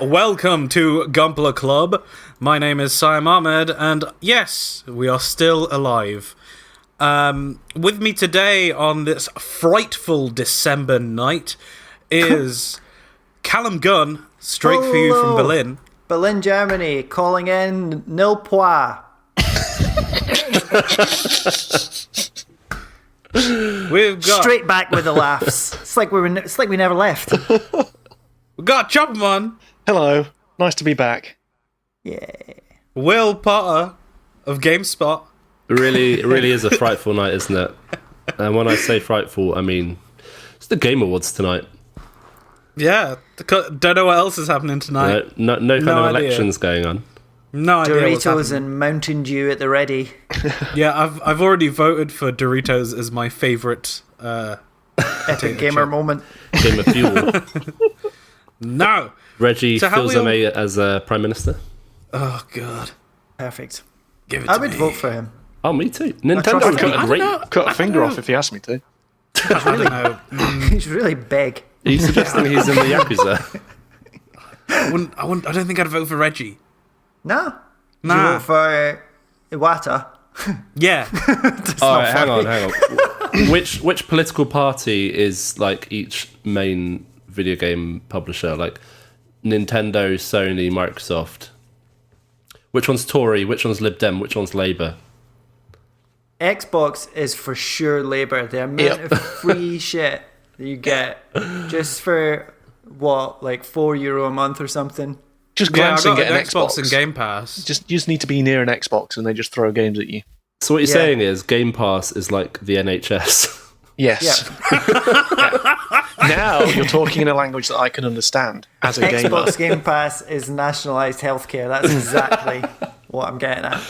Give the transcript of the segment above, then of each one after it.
and welcome to Gunpla Club. My name is Syam Ahmed, and yes, we are still alive. With me today on this frightful December night is Callum Gunn, straight for you from Berlin. Berlin, Germany, calling in nil point. We've got Straight back with the laughs. It's like we never left. we got Chopperman, Hello, nice to be back. Yeah. Will Potter of GameSpot. It really is a frightful night, isn't it? And when I say frightful, I mean it's the Game Awards tonight. Yeah, don't know what else is happening tonight. No kind of idea. elections going on. No idea what's Doritos happening. and Mountain Dew at the ready. Yeah, I've already voted for Doritos as my favourite. Epic gamer moment. Game of Fuel. No. Reggie So how Fils-Aimé we as Prime Minister. Oh God, Perfect. give it I to would me. vote for him. Oh, me too. trust Nintendo him. would be I great. don't know. Cut a finger off if he asked me to. I don't know. He's really big. Are you suggesting he's in the Yakuza? I don't think I'd vote for Reggie. No. Nah. You vote for Iwata. Yeah. All right, hang on. Which political party is like each main video game publisher? Like Nintendo, Sony, Microsoft. Which one's Tory? Which one's Lib Dem? Which one's Labour? Xbox is for sure Labour. The amount of free shit that you get just for what, like €4 a month or something. Just Yeah, I glance got and get an Xbox Xbox. and Game Pass. You just need to be near an Xbox and they just throw games at you. So what you're Yeah. saying is Game Pass is like the NHS. Yes. Now you're talking in a language that I can understand as a gamer. Xbox Game Pass is nationalised healthcare. That's exactly what I'm getting at.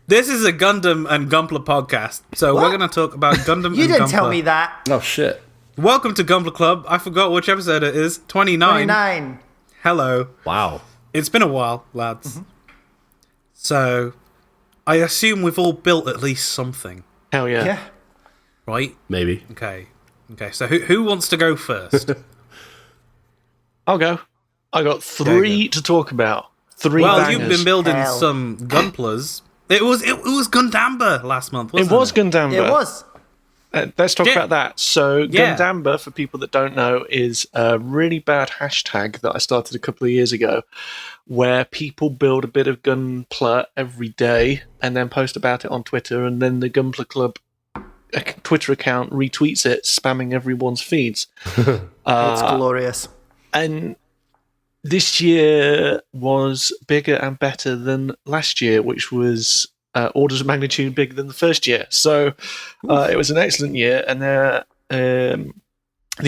This is a Gundam and Gunpla podcast, so What? we're going to talk about Gundam You and didn't Gunpla. tell me that. Oh shit. Welcome to Gunpla Club. I forgot which episode it is. 29. 29. Hello. Wow. It's been a while, lads. So, I assume we've all built at least something, Hell yeah. Yeah. right? Maybe. Okay. So who wants to go first? I'll go. I got three to talk about. Three Well, bangers. you've been building Hell. some Gunplas. It was Gundamba last month, It wasn't it? was Gundamba. It was. Let's talk Yeah. about that. So, Yeah. Gundamba, for people that don't know, is a really bad hashtag that I started a couple of years ago where people build a bit of Gunpla every day and then post about it on Twitter, and then the Gunpla Club Twitter account retweets it, spamming everyone's feeds. It's glorious. And this year was bigger and better than last year, which was orders of magnitude bigger than the first year. So it was an excellent year, and the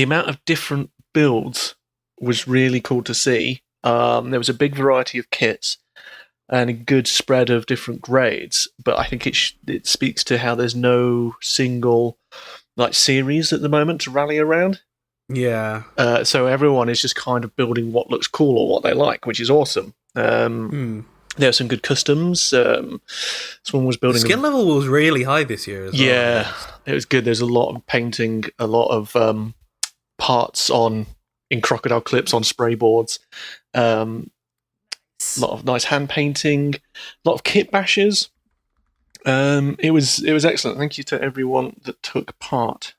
amount of different builds was really cool to see. There was a big variety of kits and a good spread of different grades, but I think it speaks to how there's no single like series at the moment to rally around. Yeah. So everyone is just kind of building what looks cool or what they like, which is awesome. There are some good customs. Someone was The building. skill level was really high this year as well. Yeah, it was good. There's a lot of painting, a lot of parts in crocodile clips on spray boards. A lot of nice hand painting, a lot of kit bashes. It was excellent. Thank you to everyone that took part.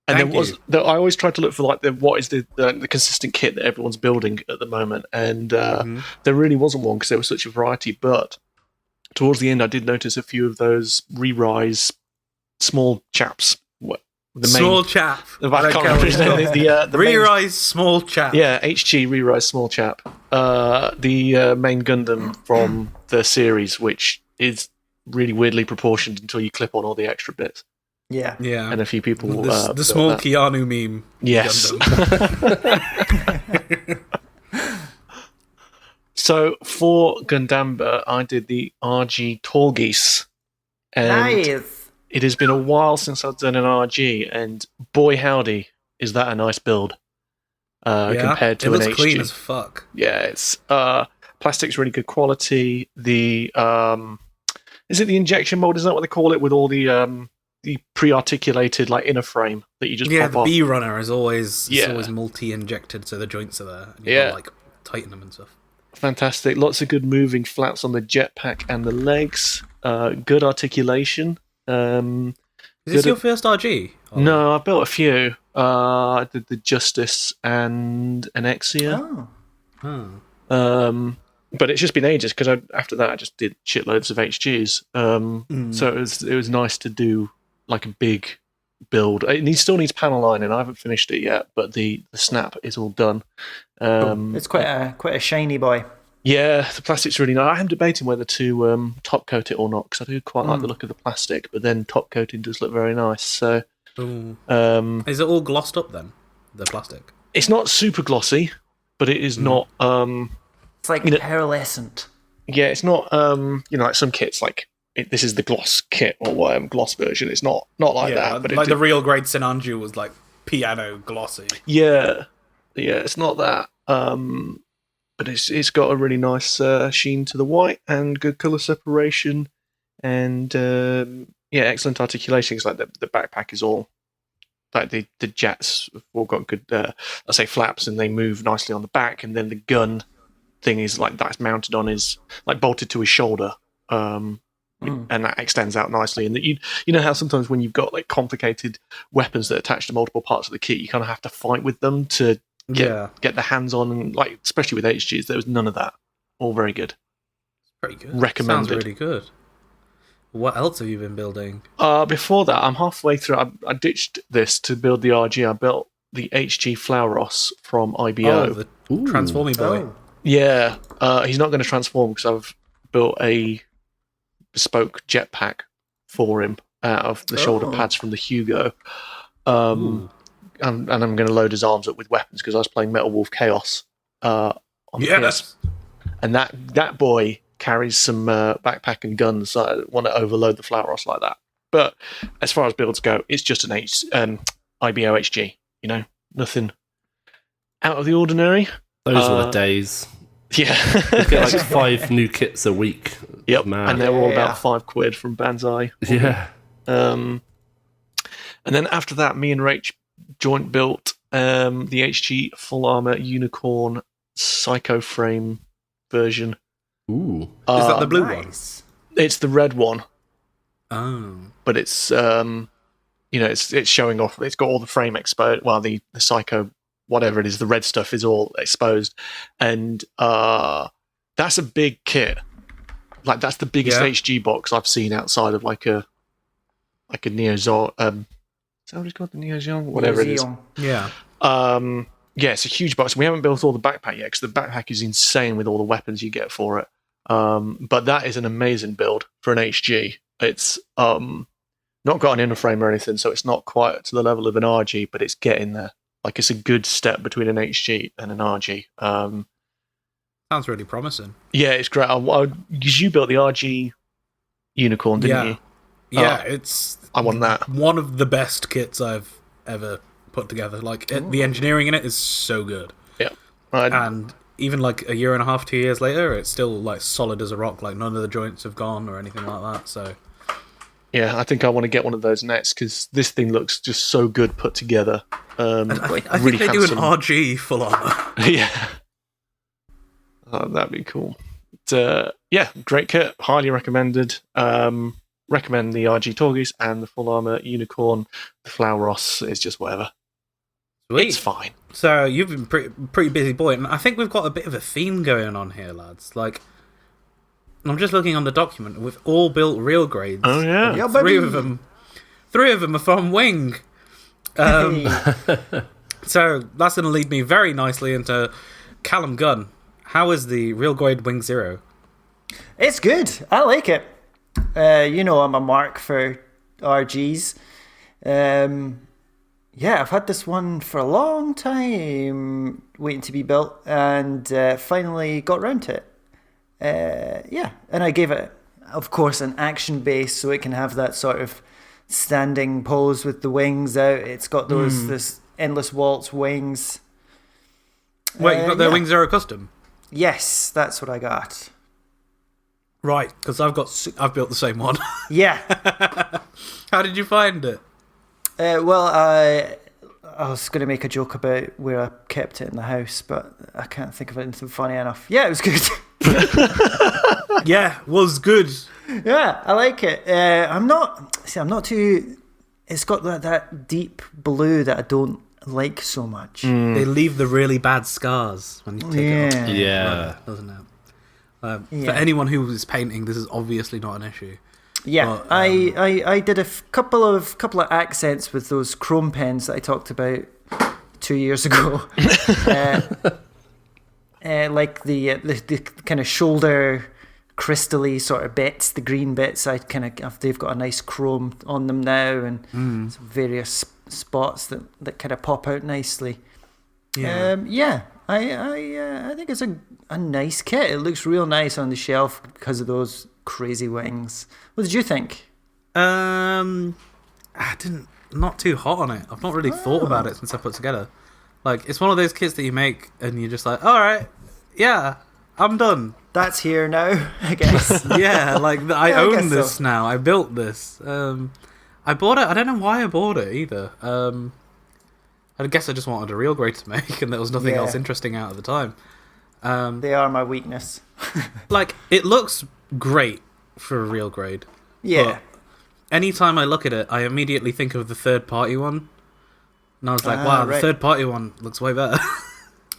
And Thank there was you. I always try to look for like what is the consistent kit that everyone's building at the moment, and there really wasn't one because there was such a variety. But towards the end, I did notice a few of those re-rise small chaps. Small chap. I can't remember his name. The main- Re-rise small chap. yeah, HG re-rise small chap. The main Gundam from the series, which is really weirdly proportioned until you clip on all the extra bits. Yeah. Yeah. And a few people. the built small that. Keanu meme. Yes. Gundam. So for Gundamba, I did the RG Tallgeese. And Nice. it has been a while since I've done an RG, and boy howdy, is that a nice build compared to it an looks HG. clean as fuck. Yeah, it's plastic's really good quality. The is it the injection mold? Is that what they call it? With all the pre-articulated like inner frame that you just Yeah, pop the off. B runner is always Yeah. multi-injected, so the joints are there. And Yeah. got, like tighten them and stuff. Fantastic. Lots of good moving flaps on the jetpack and the legs. Good articulation. Is this your first RG? No, I built a few. I did the Justice and an Exia. But it's just been ages because after that I just did shitloads of HGs. So it was nice to do like a big build. It still needs panel lining. I haven't finished it yet, but the snap is all done. It's quite a shiny boy. Yeah, the plastic's really nice. I'm debating whether to top coat it or not because I do quite like the look of the plastic, but then top coating does look very nice. So, is it all glossed up then? The plastic? It's not super glossy, but it is not. It's like pearlescent. Yeah, it's not. Like some kits, like this is the gloss kit or whatever gloss version. It's not like that. But like the real grade Sinanju was like piano glossy. Yeah, it's not that. But it's got a really nice sheen to the white and good color separation, and excellent articulation. It's like the backpack is all like the jets have all got good, flaps, and they move nicely on the back, and then the gun thing is like that's mounted on his like bolted to his shoulder, and that extends out nicely. And that you know how sometimes when you've got like complicated weapons that attach to multiple parts of the kit, you kind of have to fight with them to get the hands on, and like especially with HGs, there was none of that. All very good. Pretty good. Recommended. Sounds really good. What else have you been building? Before that, I'm halfway through. I ditched this to build the RG. I built the HG Flauros from IBO. Oh, the transforming boy. Oh. Yeah, he's not going to transform because I've built a bespoke jetpack for him out of the shoulder pads from the Hugo. And I'm going to load his arms up with weapons because I was playing Metal Wolf Chaos on the PS. And that boy carries some backpack and guns, so I want to overload the Flauros like that. But as far as builds go, it's just an IBO HG, nothing out of the ordinary. Those were the days. Yeah. You get like 5 new kits a week. Yep, Man. and they're all about £5 from Banzai. Yeah. And then after that, me and Rach joint built the HG Full Armor Unicorn Psycho Frame version. Ooh. Is that the blue one? It's the red one. Oh. But it's it's showing off. It's got all the frame exposed. Well, the Psycho, whatever it is, the red stuff is all exposed, and that's a big kit. Like that's the biggest HG box I've seen outside of like a Neo Zor. Is that what it's called? The Neo Zeon? Whatever it is. Yeah. It's a huge box. We haven't built all the backpack yet because the backpack is insane with all the weapons you get for it. But that is an amazing build for an HG. It's not got an inner frame or anything, so it's not quite to the level of an RG, but it's getting there. Like it's a good step between an HG and an RG. Sounds really promising. Yeah, it's great. Because you built the RG Unicorn, didn't you? Yeah, I want that. One of the best kits I've ever put together. Like the engineering in it is so good. Yeah, and even like a year and a half, 2 years later, it's still like solid as a rock. Like none of the joints have gone or anything like that. So yeah, I think I want to get one of those next because this thing looks just so good put together. I think they do an RG full armor. Yeah, that'd be cool. But, great kit, highly recommended. Recommend the RG Tallgeese and the Full Armor Unicorn. The Flauros is just whatever. Sweet. It's fine. So you've been pretty busy boy, and I think we've got a bit of a theme going on here, lads. Like, I'm just looking on the document. We've all built real grades. Oh yeah, yeah, three of them are from Wing. So that's going to lead me very nicely into Callum Gunn. How is the real grade Wing Zero? It's good. I like it. I'm a mark for RGs. I've had this one for a long time waiting to be built, and finally got round to it. And I gave it, of course, an action base so it can have that sort of standing pose with the wings out. It's got this endless waltz wings. Wait, you got the Wing Zero custom? Yes, that's what I got. Right, because I've built the same one. Yeah. How did you find it? Well, I was going to make a joke about where I kept it in the house, but I can't think of anything funny enough. Yeah, it was good. Yeah, was good. Yeah, I like it. I'm not too. It's got that deep blue that I don't like so much. They leave the really bad scars when you take it off. Yeah. Doesn't it? For anyone who is painting, this is obviously not an issue. Yeah, But, I did a couple of accents with those chrome pens that I talked about 2 years ago. Like the kind of shoulder crystally sort of bits, the green bits. They've got a nice chrome on them now, and some various spots that kind of pop out nicely. Yeah. I think it's a nice kit. It looks real nice on the shelf because of those crazy wings. What did you think? Not too hot on it. I've not really thought about it since I put it together. Like, it's one of those kits that you make and you're just like, all right, yeah, I'm done. That's here now, I guess. Yeah, like I Yeah, I own guess this so. now. I built this. I bought it. I don't know why I bought it either. I guess I just wanted a real grade to make, and there was nothing else interesting out at the time. They are my weakness. Like, it looks great for a real grade. Yeah. But anytime I look at it, I immediately think of the third-party one. And I was like, wow, the third-party one looks way better.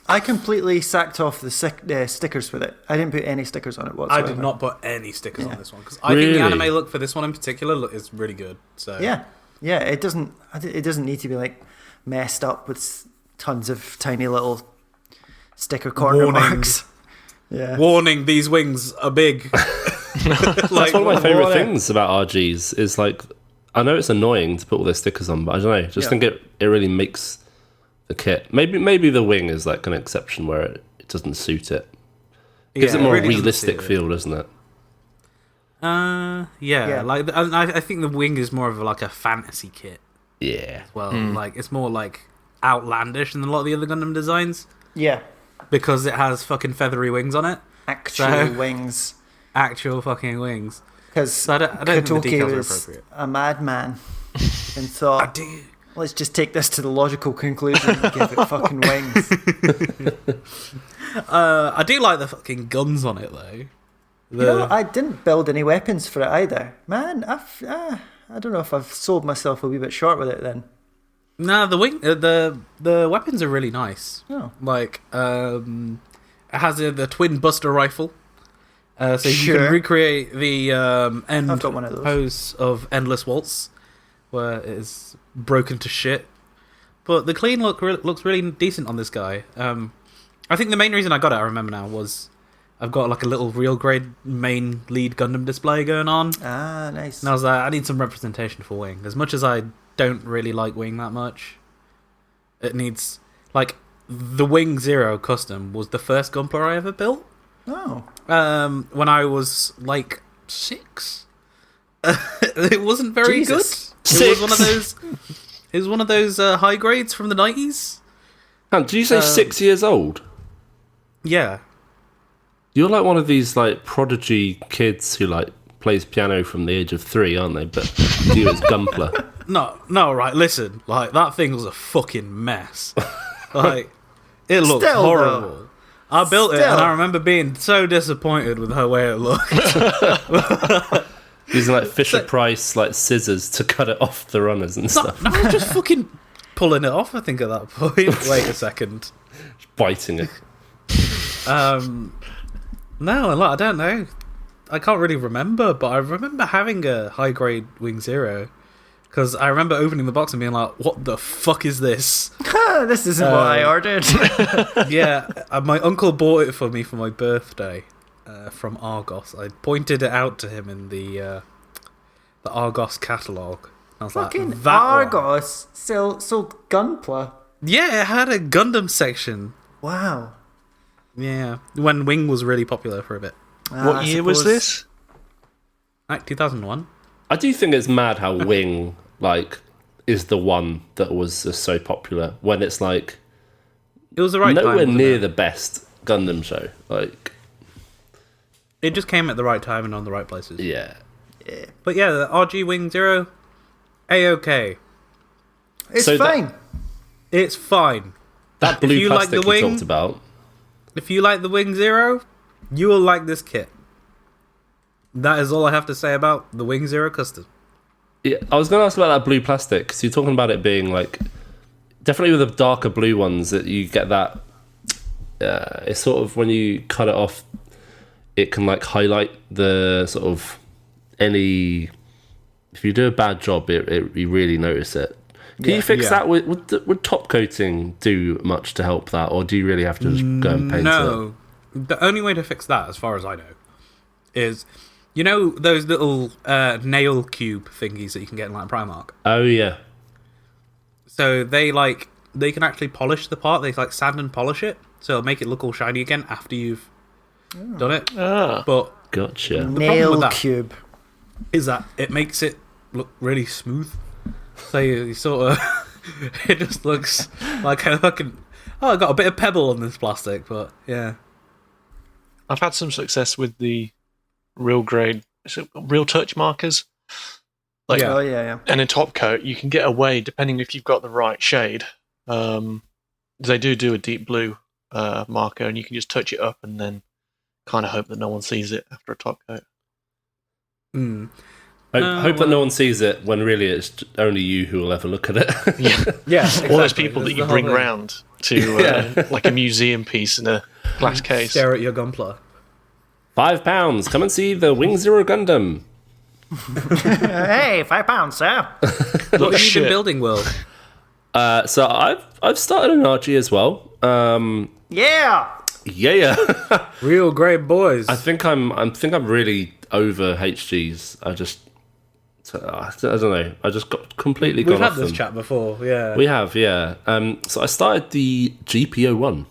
I completely sacked off the stickers with it. I didn't put any stickers on it I whatsoever. did not put any stickers on this one, because I think the anime look for this one in particular is really good. So Yeah. It doesn't need to be like messed up with tons of tiny little sticker corner Warning. marks. Yeah. Warning, these wings are big. That's one of my favourite things about RGs is like, I know it's annoying to put all their stickers on, but I don't know, just think it really makes the kit. Maybe the wing is like an exception where it doesn't suit it. It gives it more really realistic feel, doesn't it? Yeah. Like I think the wing is more of like a fantasy kit. Yeah. Well, like it's more like outlandish than a lot of the other Gundam designs Yeah. because it has fucking feathery wings on it. Actual wings. Actual fucking wings. Because I don't think the Katoki details are was appropriate. a madman and thought, do. let's just take this to the logical conclusion and give it fucking wings. I do like the fucking guns on it though. You know, I didn't build any weapons for it either. Man, I don't know if I've sold myself a wee bit short with it then. No, the wing, the weapons are really nice. Oh. Like, it has the twin buster rifle, so you Sure. can recreate the end I've got one of those. pose of Endless Waltz, where it is broken to shit. But the clean look looks really decent on this guy. I think the main reason I got it, I remember now, was I've got like a little real grade main lead Gundam display going on. Ah, nice. And I was like, I need some representation for Wing. As much as I don't really like Wing that much, it needs... Like, the Wing Zero custom was the first Gunpla I ever built. Oh. When I was, like, 6. It wasn't very Jesus. good. It was one of those... It was one of those high grades from the 90s. Did you say 6 years old? Yeah. You're like one of these like prodigy kids who like plays piano from the age of 3, aren't they? But you as Gunpla. No, right, listen. Like, that thing was a fucking mess. Like, it looked Still, horrible. though. I built it, and Still. I remember being so disappointed with the way it looked. Using like Fisher Price like scissors to cut it off the runners and stuff. No, I was just fucking pulling it off, I think, at that point. Wait a second. Biting it. No, like, I don't know. I can't really remember, but I remember having a high-grade Wing Zero. Because I remember opening the box and being like, what the fuck is this? This isn't what I ordered. Yeah, my uncle bought it for me for my birthday from Argos. I pointed it out to him in the Argos catalogue. I was Fucking like, that one. Argos sold Gunpla. Yeah, it had a Gundam section. Wow. Yeah, when Wing was really popular for a bit. What year was this? Like 2001. I do think it's mad how Wing like is the one that was so popular when it's like It was the right time. nowhere wasn't near it? the best Gundam show. Like, It just came at the right time and on the right places. yeah. But yeah, the RG Wing Zero, A-OK. It's So fine. It's fine. That blue you like plastic the wing, you talked about. If you like the Wing Zero, you will like this kit. That is all I have to say about the Wing Zero custom. Yeah, I was going to ask about that blue plastic, because you're talking about it being like... Definitely with the darker blue ones, that you get that... it's sort of, when you cut it off, it can like highlight the sort of any... If you do a bad job, you really notice it. Can you fix that? Would top coating do much to help that, or do you really have to just go and paint it? No. The only way to fix that, as far as I know, is... You know those little nail cube thingies that you can get in like Primark? Oh, yeah. So they can actually polish the part. They like sand and polish it, so it'll make it look all shiny again after you've done it. But Gotcha. Nail cube. is that it makes it look really smooth. So you sort of it just looks like a fucking I got a bit of pebble on this plastic, but yeah. I've had some success with the real grade, real touch markers. Like, Oh yeah. and in top coat, you can get away depending if you've got the right shade. They do a deep blue marker, and you can just touch it up and then kind of hope that no one sees it after a top coat. Hope that no one sees it when really it's only you who will ever look at it. Yeah, All those people that you bring round to like a museum piece in a glass case. Stare at your Gunpla. £5. Come and see the Wing Zero Gundam. Hey, £5, sir. What have you been building, Will? So I've started an RG as well. Yeah. Yeah. Real great boys. I think I'm really over HGs. I don't know. I just got completely We've gone had off this them. chat before, yeah. We have, yeah. So I started the GPO1.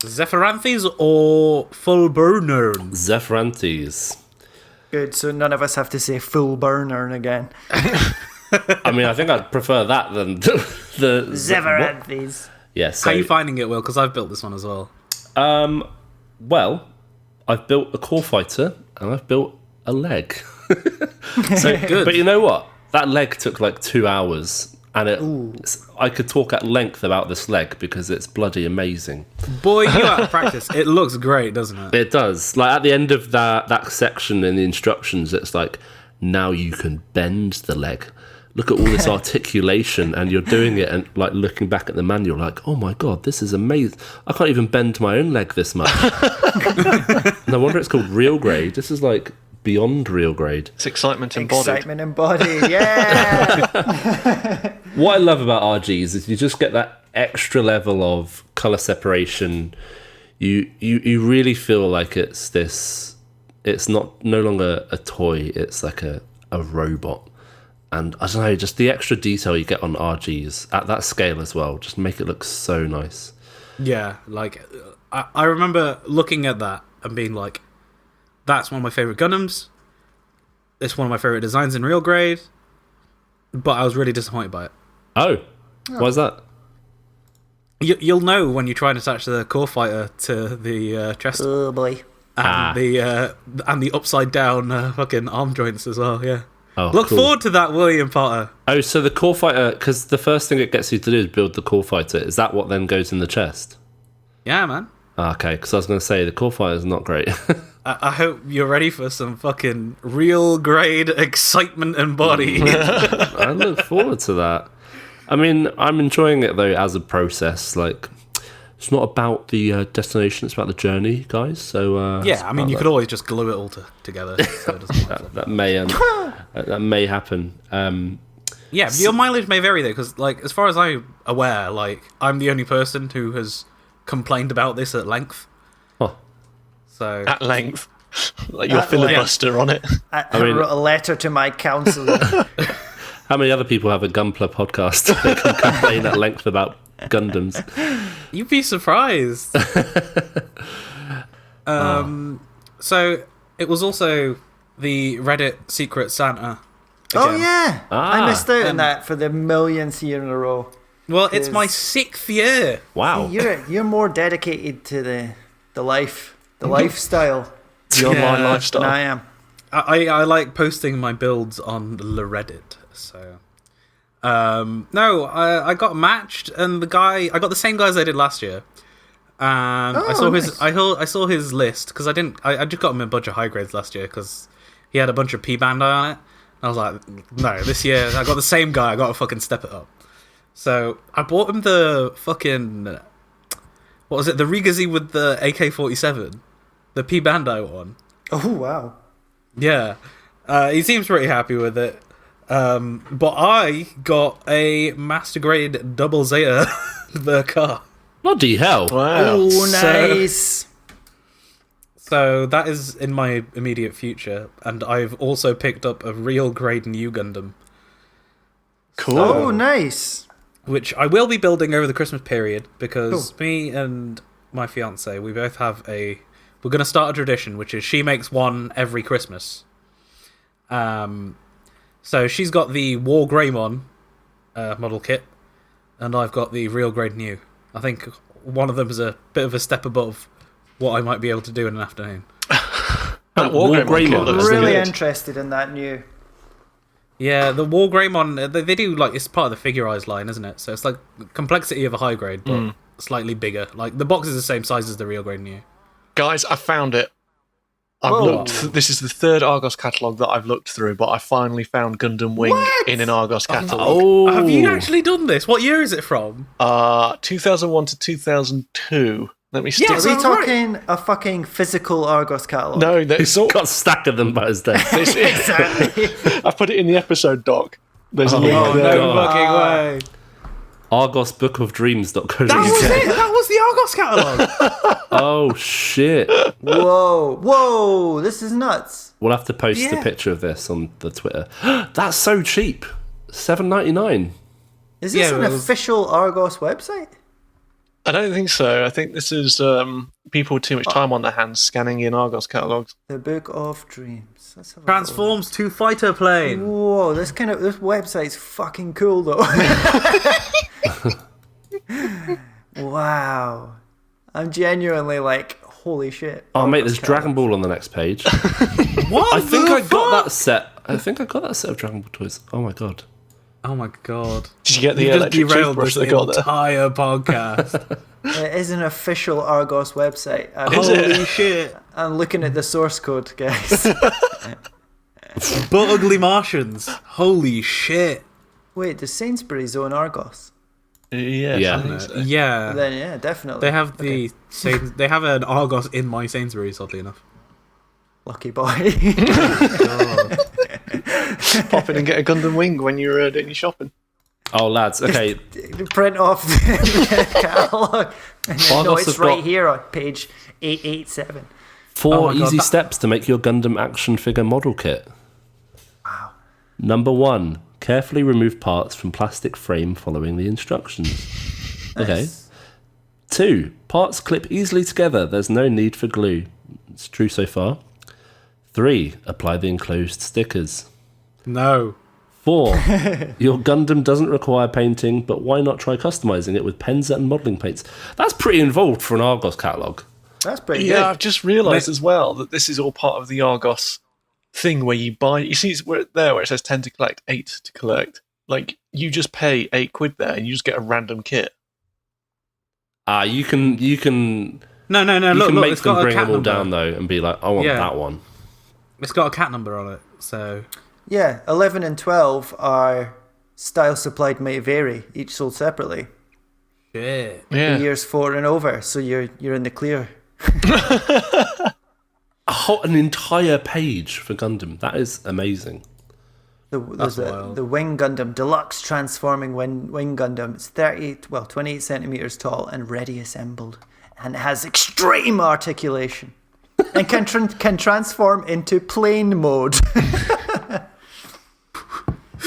Zephyranthes or full burner? Zephyranthes. Good, so none of us have to say full burner again. I mean, I think I'd prefer that than the Zephyranthes. Yeah. So, How are you finding it, Will? Because I've built this one as well. well, I've built a core fighter and I've built a leg. So Good. But you know what? That leg took like 2 hours, and I could talk at length about this leg because it's bloody amazing. Boy, you out of practice. It looks great, doesn't it? It does. Like at the end of that section in the instructions, it's like, now you can bend the leg. Look at all this articulation, and you're doing it, and like looking back at the manual, like, oh my god, this is amazing. I can't even bend my own leg this much. No wonder it's called real grade. This is like beyond real grade. It's excitement embodied. Excitement embodied, yeah. What I love about RGs is you just get that extra level of color separation. You really feel like it's this. It's no longer a toy. It's like a robot. And I don't know, just the extra detail you get on RGs at that scale as well, just make it look so nice. Yeah, like, I remember looking at that and being like, that's one of my favourite Gundams. It's one of my favourite designs in real grade. But I was really disappointed by it. Oh, why is that? You'll know when you try and attach the core fighter to the chest Oh boy. and the upside down fucking arm joints as well. Yeah. Oh, Look cool. forward to that, William Potter. Oh, so the core fighter, because the first thing it gets you to do is build the core fighter. Is that what then goes in the chest? Yeah, man. Okay, because I was going to say the core fighter is not great. I hope you're ready for some fucking real grade excitement embodied. I look forward to that. I mean, I'm enjoying it though as a process. Like, it's not about the destination; it's about the journey, guys. So Yeah, I mean, you could always just glue it all together. So it doesn't matter. that may happen. Yeah, your mileage may vary though, because like as far as I'm aware, like I'm the only person who has complained about this at length. Huh. So At length. Like your filibuster on it. I wrote a letter to my counsellor. How many other people have a Gunpla podcast that can complain at length about Gundams? you'd be surprised. So it was also the Reddit Secret Santa. Oh again. yeah, I missed out on um, that for the millionth year in a row. Well, it's my Is- 6th year. Wow. You're more dedicated to the lifestyle The online than lifestyle. I am. I like posting my builds on the Reddit, so No, I got matched, and I got the same guy as I did last year. And I saw I saw his list because I just got him a bunch of high grades last year because he had a bunch of P Bandai on it. And I was like, no, this year I got the same guy. I got to fucking step it up. So I bought him the fucking, what was it? The Rigazi with the AK-47, the P Bandai one. Oh wow! Yeah, he seems pretty happy with it. But I got a master grade double Zeta the car. Bloody hell! Wow. Oh, nice. So that is in my immediate future, and I've also picked up a real grade new Gundam, Cool. Oh, nice. which I will be building over the Christmas period because me and my fiance, we both have we're going to start a tradition, which is she makes one every Christmas. So she's got the War Greymon model kit, and I've got the real grade new. I think one of them is a bit of a step above what I might be able to do in an afternoon. That War Greymon I'm looks really good. interested in that new. Yeah, the War Greymon, they do, like, it's part of the Figurized line, isn't it? So it's like complexity of a high grade, but slightly bigger. Like, the box is the same size as the real grade new. Guys, I found it. I've Whoa. looked. This is the third Argos catalogue that I've looked through, but I finally found Gundam Wing in an Argos catalogue. Oh, Have you actually done this? What year is it from? 2001 to 2002. Let me stick. Are we talking a fucking physical Argos catalogue? No, it's all. got a stack of them by his desk. Exactly. I put it in the episode doc. There's a link Oh, there. no fucking way. ArgosBookOfDreams.co.uk. That was it! That was the Argos catalogue! Oh shit! Whoa, this is nuts. We'll have to post a Yeah. picture of this on the Twitter. That's so cheap. $7.99. Is this Yeah, an it was- official Argos website? I don't think so. I think this is people with too much time on their hands scanning in Argos catalogues. The Book of Dreams. Let's have a Transforms to fighter plane. look. Whoa, this website's fucking cool though. Wow. I'm genuinely like, holy shit. Oh mate, Argos there's Dragon catalogue. Ball on the next page. What? I think the I got fuck? that set. I think I got that set of Dragon Ball toys. Oh my god. Oh my god. Did you get the You just electric derailed toothbrush this they got there? entire podcast. It is an official Argos website. Holy shit. I'm looking at the source code, guys. But ugly Martians. Holy shit. Wait, does Sainsbury's own Argos? Yeah. Yeah. I think so. Yeah. Then yeah, definitely. They have they have an Argos in my Sainsbury's, oddly enough. Lucky boy. Pop in and get a Gundam Wing when you're doing your shopping. Oh lads, okay. Print off the catalogue. And then, no, Argos it's have right got- here on page 887. 4 Oh my God, easy that- steps to make your Gundam action figure model kit. Wow. Number 1, carefully remove parts from plastic frame following the instructions. Okay. 2, parts clip easily together. There's no need for glue. It's true so far. 3, apply the enclosed stickers. No. 4, your Gundam doesn't require painting, but why not try customizing it with pens and modelling paints? That's pretty involved for an Argos catalogue. That's pretty Yeah, good. I've just realised as well that this is all part of the Argos thing where you buy. You see, it's where it says 10 to collect, 8 to collect. Like you just pay £8 there, and you just get a random kit. You can No. you Look, can look, make it's them got a bring cat them all number. down though and be like, I want Yeah. that one. It's got a cat number on it, so Yeah, 11 and 12 are style supplied may vary, each sold separately. shit. Yeah, Years 4 and over, so you're in the clear. An entire page for Gundam. That is amazing. There's wild. the Wing Gundam, Deluxe Transforming Wing Gundam. It's 28 centimeters tall and ready assembled. And it has extreme articulation. And can transform into plane mode.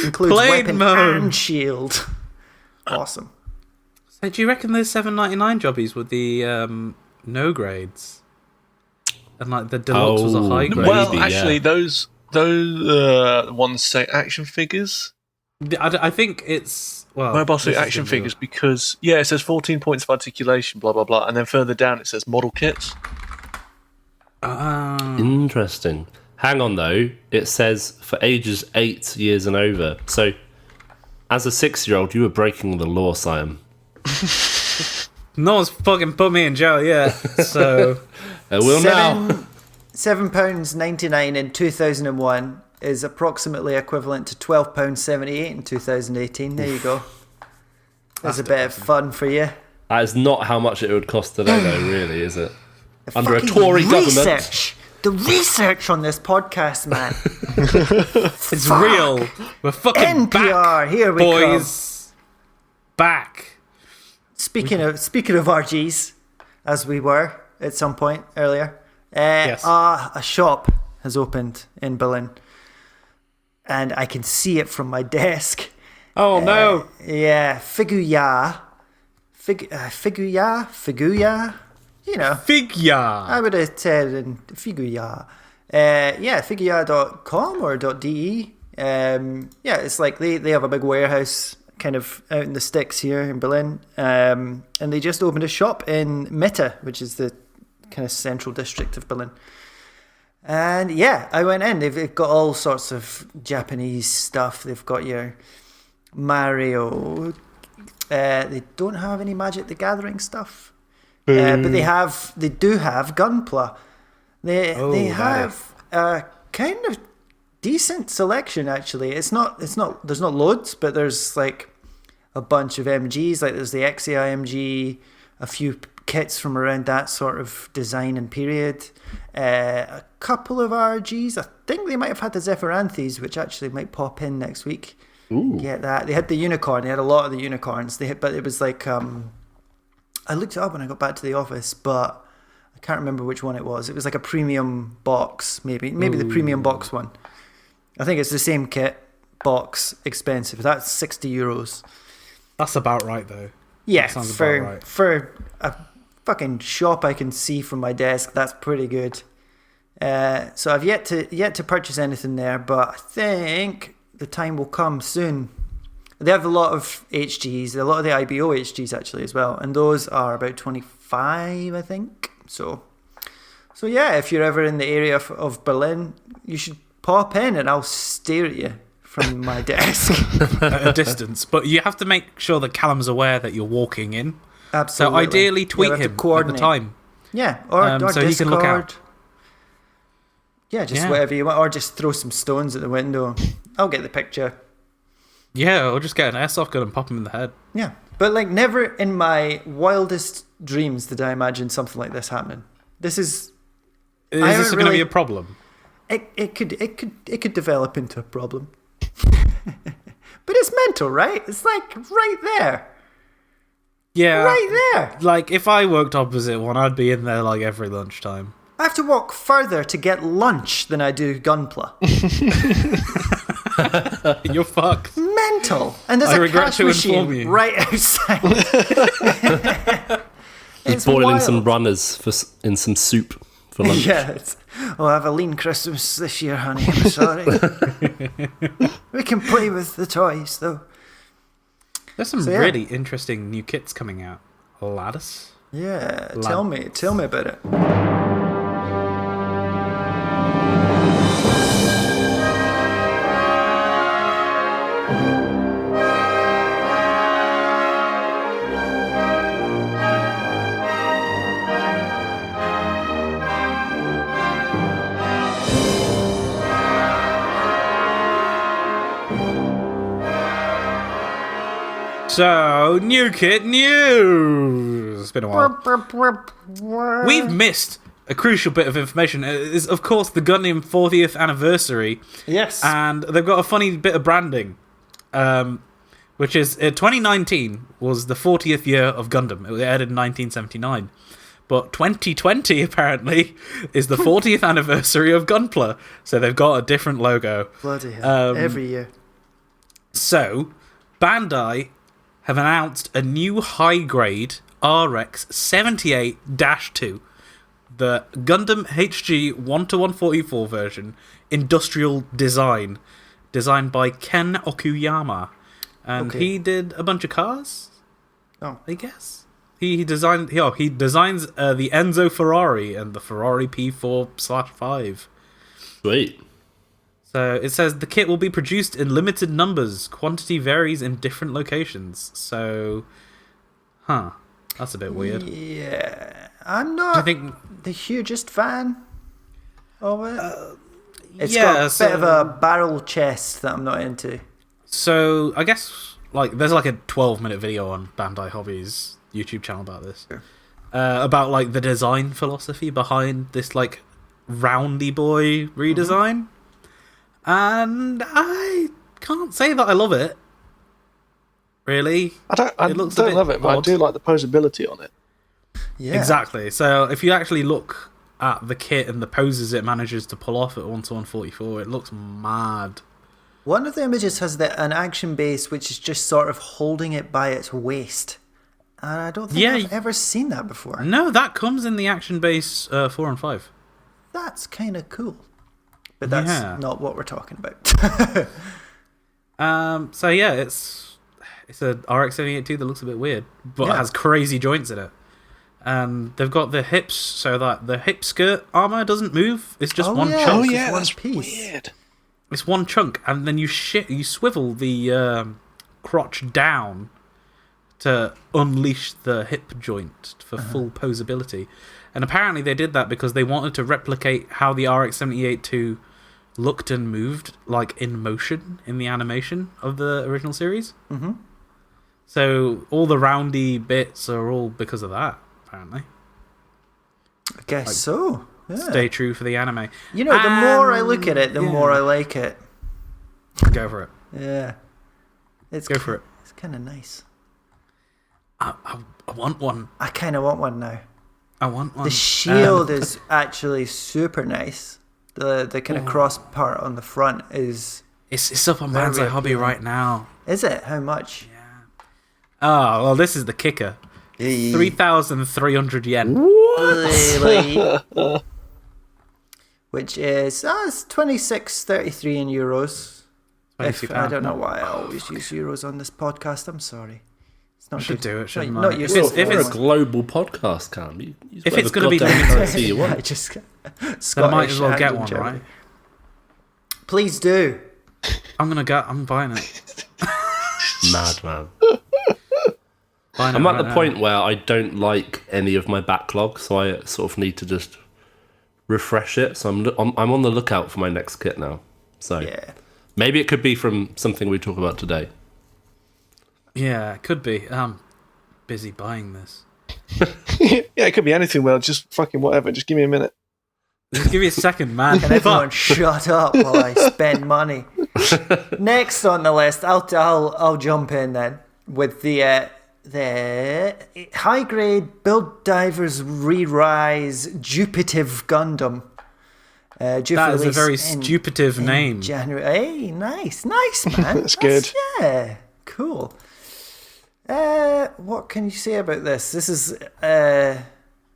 Includes Plane weapon mode. and shield. Awesome. So do you reckon there's $7.99 jobbies with the no grades? And like the Deluxe was a Oh, high grade? well, Maybe, actually, yeah. those ones say action figures, I think it's... Well, mobile this suit is action gonna be- figures, because it says 14 points of articulation, blah blah blah, and then further down it says model kits. Interesting. Hang on though. It says for ages 8 years and over. So As a 6-year-old, you were breaking the law, Siam. No one's fucking put me in jail yet, so... I will now. £7.99 in 2001 is approximately equivalent to £12.78 in 2018. There you go. There's a bit of fun for you. That is not how much it would cost today, though, really, is it? The Under a fucking Tory government. research. The research on this podcast, man. It's real. We're fucking NPR, back, here we boys. Back. Speaking of RGs, as we were at some point earlier, Yes. a shop has opened in Berlin, and I can see it from my desk. Oh, no. Yeah, Figuya. You know, Figure. I would have said in Figuya. Figuya.com or .de. Yeah, it's like they have a big warehouse kind of out in the sticks here in Berlin. And they just opened a shop in Mitte, which is the kind of central district of Berlin. And yeah, I went in. They've got all sorts of Japanese stuff. They've got your Mario. They don't have any Magic the Gathering stuff. But they do have Gunpla. They have a kind of decent selection actually. There's not loads, but there's like a bunch of MGs. Like there's the XAI MG, a few kits from around that sort of design and period, a couple of RGs. I think they might have had the Zephyranthes, which actually might pop in next week. Ooh. Get that. They had the unicorn. They had a lot of the unicorns. But it was like I looked it up when I got back to the office, but I can't remember which one it was. It was like a premium box, maybe the premium box one. I think it's the same kit, box, expensive. That's €60. That's about right, though. Yeah, That sounds about right. for a fucking shop I can see from my desk, that's pretty good. So I've yet to purchase anything there, but I think the time will come soon. They have a lot of HGs, a lot of the IBO HGs actually as well, and those are about 25, I think. So yeah, if you're ever in the area of Berlin, you should pop in and I'll stare at you from my desk. At a distance. But you have to make sure that Callum's aware that you're walking in. Absolutely. So ideally tweet we have to him at the coordinate. time. Yeah, or so Discord. he can look out. Yeah, just Yeah. whatever you want, or just throw some stones at the window. I'll get the picture. Yeah, or just get an airsoft gun and pop him in the head. Yeah, but like never in my wildest dreams did I imagine something like this happening. This is. Is I this haven't going to be really- a problem? It could develop into a problem. But it's mental, right? It's like right there. Yeah. Right there. Like, if I worked opposite one, I'd be in there like every lunchtime. I have to walk further to get lunch than I do Gunpla. You're fucked. Mental. And there's I a regret cash to inform machine you. right outside. He's It's boiling wild. some runners in some soup for lunch. Yeah. I'll have a lean Christmas this year, honey. I'm sorry. We can play with the toys, though. There's some So, yeah. really interesting new kits coming out. Lattice. Yeah, Lamps. tell me about it. So, new kit news. It's been a while. We've missed a crucial bit of information. It is, of course, the Gundam 40th anniversary. Yes. And they've got a funny bit of branding, which is 2019 was the 40th year of Gundam. It aired in 1979. But 2020, apparently, is the 40th anniversary of Gunpla. So they've got a different logo. Bloody hell. Every year. So, Bandai have announced a new high-grade RX 78-2, the Gundam HG 1-144 version, industrial design, designed by Ken Okuyama. And Okay. he did a bunch of cars, Oh. I guess. He designs the Enzo Ferrari and the Ferrari P4/5. Sweet. So it says the kit will be produced in limited numbers. Quantity varies in different locations. So, that's a bit weird. Yeah, I'm not the hugest fan of it. It's got a bit of a barrel chest that I'm not into. So I guess there's like a 12-minute video on Bandai Hobby's YouTube channel about this. Sure. About like the design philosophy behind this like roundy boy redesign. And I can't say that I love it. Really? I don't love it, but I do like the posability on it. Yeah. Exactly. So if you actually look at the kit and the poses it manages to pull off at 1:1:44, it looks mad. One of the images has an action base which is just sort of holding it by its waist. And I don't think I've ever seen that before. No, that comes in the action base 4 and 5. That's kind of cool. But that's not what we're talking about. So yeah, it's a RX-78-2 that looks a bit weird, but it has crazy joints in it. They've got the hips so that the hip skirt armor doesn't move. It's just one chunk. Oh yeah, one that's piece. weird. It's one chunk, and then you swivel the crotch down to unleash the hip joint for full posability. And apparently they did that because they wanted to replicate how the RX-78-2 looked and moved, like in motion in the animation of the original series. Mm-hmm. So all the roundy bits are all because of that, apparently. I guess so. Yeah. Stay true for the anime. You know, the more I look at it, the more I like it. Go for it. Yeah. Go for it. It's kind of nice. I want one. I kind of want one now. I want one. The shield is actually super nice. The kind of cross part on the front is... It's up on Bandai Hobby right now. Is it? How much? Yeah. Oh, well, this is the kicker. 3,300 yen. What? Which is... it's 26.33 in euros. I don't know why I always use euros on this podcast. I'm sorry. It's not should good. do it, shouldn't not I? useful. If it's a global podcast, Cam, if it's going to be currency you want. I just then I might as well get one, right? Please do. I'm buying it. Mad man. I'm at the point where I don't like any of my backlog, so I sort of need to just refresh it. So I'm on the lookout for my next kit now. So maybe it could be from something we talk about today. Yeah, it could be. I'm busy buying this. Yeah, it could be anything, Will. Just fucking whatever. Just give me a minute. Just give me a second, man. Can everyone shut up while I spend money? Next on the list, I'll jump in then with the high grade Build Divers Re-Rise Jupitive Gundam. That is a very stupitive name. January. Hey, nice, man. That's good. Yeah, cool. What can you say about this? This is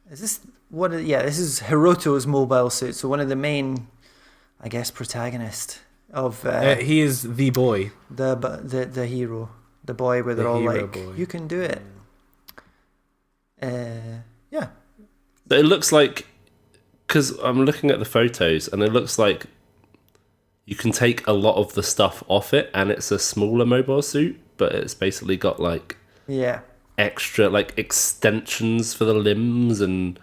this Hiroto's mobile suit. So one of the main, I guess, protagonists of. He is the boy. The hero, the boy where they're all like, boy. "You can do it." Yeah. It looks like, because I'm looking at the photos, and it looks like you can take a lot of the stuff off it, and it's a smaller mobile suit, but it's basically got extra extensions for the limbs and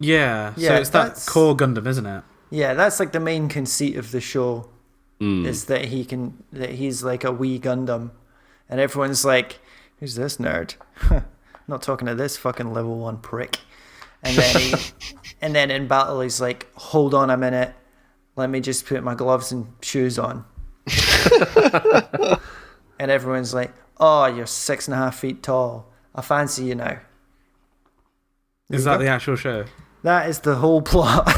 so it's that core Gundam, isn't it? Yeah, that's like the main conceit of the show is that he's like a wee Gundam, and everyone's like, "Who's this nerd?" Not talking to this fucking level 1 prick. And then and then in battle he's like, "Hold on a minute, let me just put my gloves and shoes on." And everyone's like, "Oh, you're 6.5 feet tall. I fancy you now." Is that the actual show? That is the whole plot.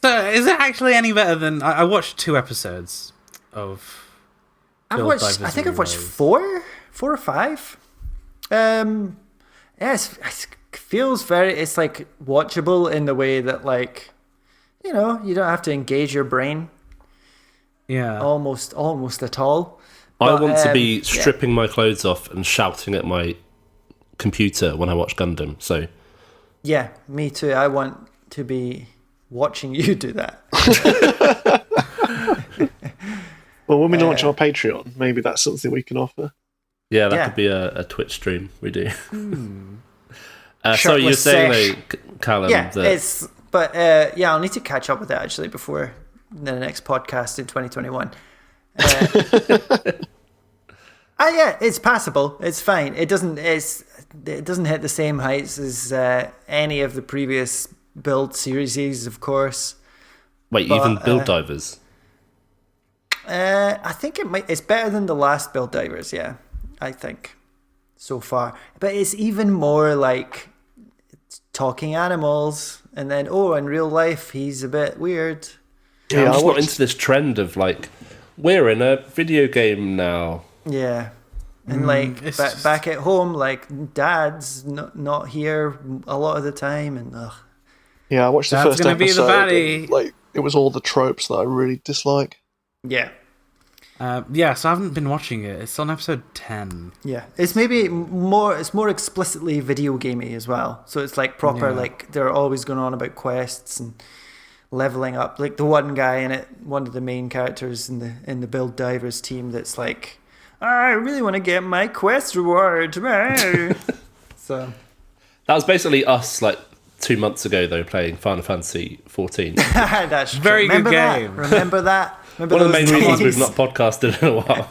So, is it actually any better than... I watched 2 episodes of... I think I've watched 4 or 5. Yes, it feels very... It's like watchable in the way that you don't have to engage your brain. Yeah. Almost at all. I want to be stripping my clothes off and shouting at my computer when I watch Gundam. So yeah, me too. I want to be watching you do that. Well, when we launch our Patreon, maybe that's something we can offer. Yeah, that Yeah. could be a Twitch stream we do. So you're Shirtless saying, sesh. Callum, Yeah, that I'll need to catch up with it actually before the next podcast in 2021. Yeah, it's passable. It's fine. It doesn't hit the same heights as any of the previous build series, of course. wait, even Build Divers? I think it's better than the last Build Divers. Yeah, I think so far. But it's even more like it's talking animals, and then in real life he's a bit weird. Yeah, I'm just not into this trend of like, we're in a video game now. Yeah. And like it's back at home, like Dad's not here a lot of the time, and Yeah, I watched the Dad's first gonna be the episode. baddie. And, like, it was all the tropes that I really dislike. yeah, so I haven't been watching it. It's on episode 10. yeah. It's maybe more. It's more explicitly video gamey as well. So it's like proper. Yeah. Like they're always going on about quests and leveling up. Like the one guy in it, one of the main characters in the Build Divers team, that's like, I really want to get my quest reward. So That was basically us like 2 months ago, though, playing Final Fantasy 14. that's true. Very good Remember that? game. Remember that? Remember One of the those main reasons days? we've not podcasted in a while.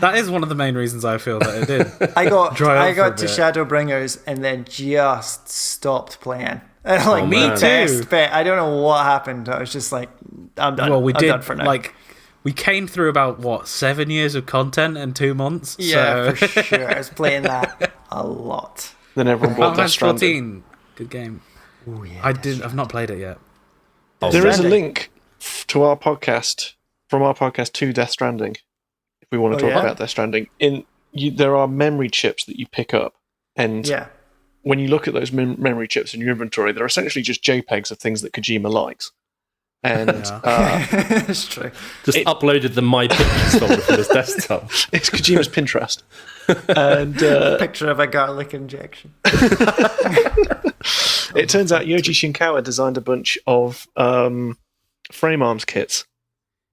That is one of the main reasons I feel that it did. I got Dry up for a to bit. Shadowbringers and then just stopped playing. And like Me the too. best bit, I don't know what happened. I was just like, I'm done. Well, we I'm did done for now. we came through about 7 years of content in 2 months. yeah, so. for sure. I was playing that a lot. Then everyone Final bought Death Fantasy Stranding. 14, good game. Oh yeah, I've not played it yet. There is a Stranding. link to our podcast, from our podcast to Death Stranding, if we want to Oh, talk yeah? about Death Stranding. There are memory chips that you pick up, and Yeah, when you look at those memory chips in your inventory, they're essentially just JPEGs of things that Kojima likes. And Yeah. it's true. Just uploaded the My Pictures folder from his desktop. it's Kojima's Pinterest. And Picture of a garlic injection. it turns out Yoji Shinkawa designed a bunch of frame arms kits.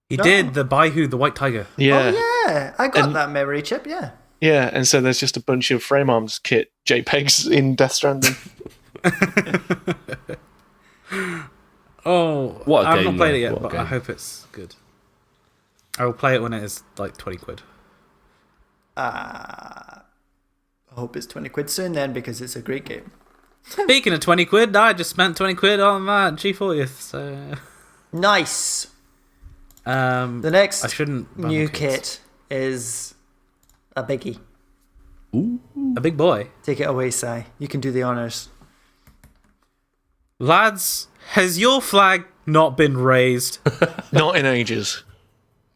He did the Baihu, the White Tiger. Yeah. Oh yeah, I got And- that memory chip. Yeah. Yeah, and so there's just a bunch of frame arms kit JPEGs in Death Stranding. Oh, What a I've game, not played it though. yet, What a but I game. hope it's good. I will play it when it is like 20 quid. I hope it's 20 quid soon then, because it's a great game. Speaking of 20 quid, I just spent 20 quid on that G40th, so... Nice. The The next I shouldn't buy new more kits. kit is a biggie. A big boy. Take it away, Si. You can do the honors. Lads, has your flag not been raised? Not in ages.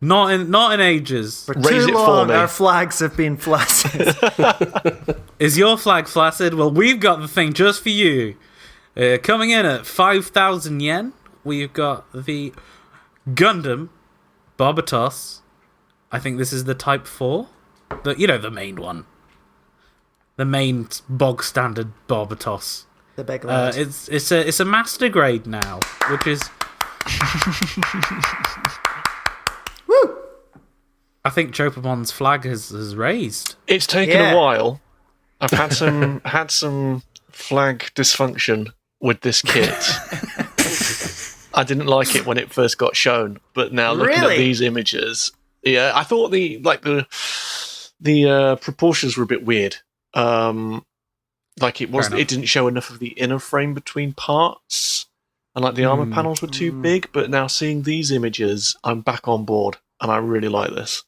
Not in ages. For Raise too it for long, me. our flags have been flaccid. Is your flag flaccid? Well, we've got the thing just for you. Coming in at 5,000 yen, we've got the Gundam Barbatos. I think this is the Type 4. The main one. The main bog standard Barbatos. The big lad. It's a master grade now, which is... Woo! I think Chopamon's flag has raised. It's taken Yeah. a while. I've had some flag dysfunction with this kit. I didn't like it when it first got shown, but now looking Really? at these images, yeah, I thought the proportions were a bit weird. Like it enough. didn't show enough of the inner frame between parts, and like the armor panels were too big. But now seeing these images, I'm back on board, and I really like this.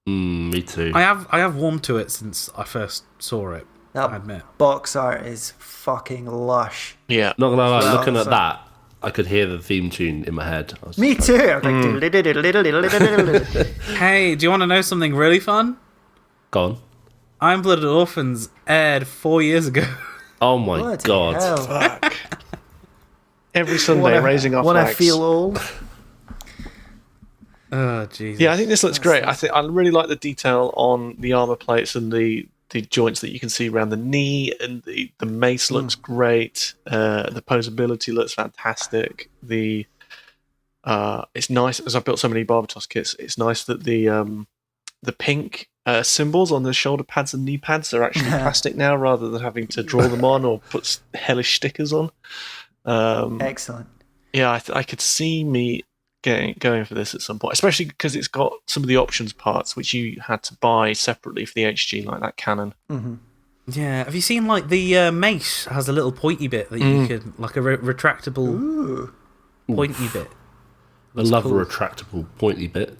Me too. I have warmed to it since I first saw it. I That admit. box art is fucking lush. Yeah, Not gonna lie, Well, looking at so- that, I could hear the theme tune in my head. I was Me just like, too. I'm like, Hey, do you want to know something really fun? Go on. Iron Blooded Orphans aired 4 years ago. Oh my Bloody god. hell. fuck. Every Sunday, raising our Wanna flags. feel old? Oh, Jesus. Yeah, I think this looks great. I really like the detail on the armor plates and the joints that you can see around the knee, and the mace looks great. The posability looks fantastic. It's nice, as I've built so many Barbatos kits, it's nice that the pink symbols on the shoulder pads and knee pads are actually plastic now, rather than having to draw them on or put hellish stickers on. Excellent. Yeah, I could see me going for this at some point, especially because it's got some of the options parts which you had to buy separately for the HG, like that cannon. Mm-hmm. Yeah, have you seen like the mace has a little pointy bit that you can, like a retractable pointy bit. I love a retractable pointy bit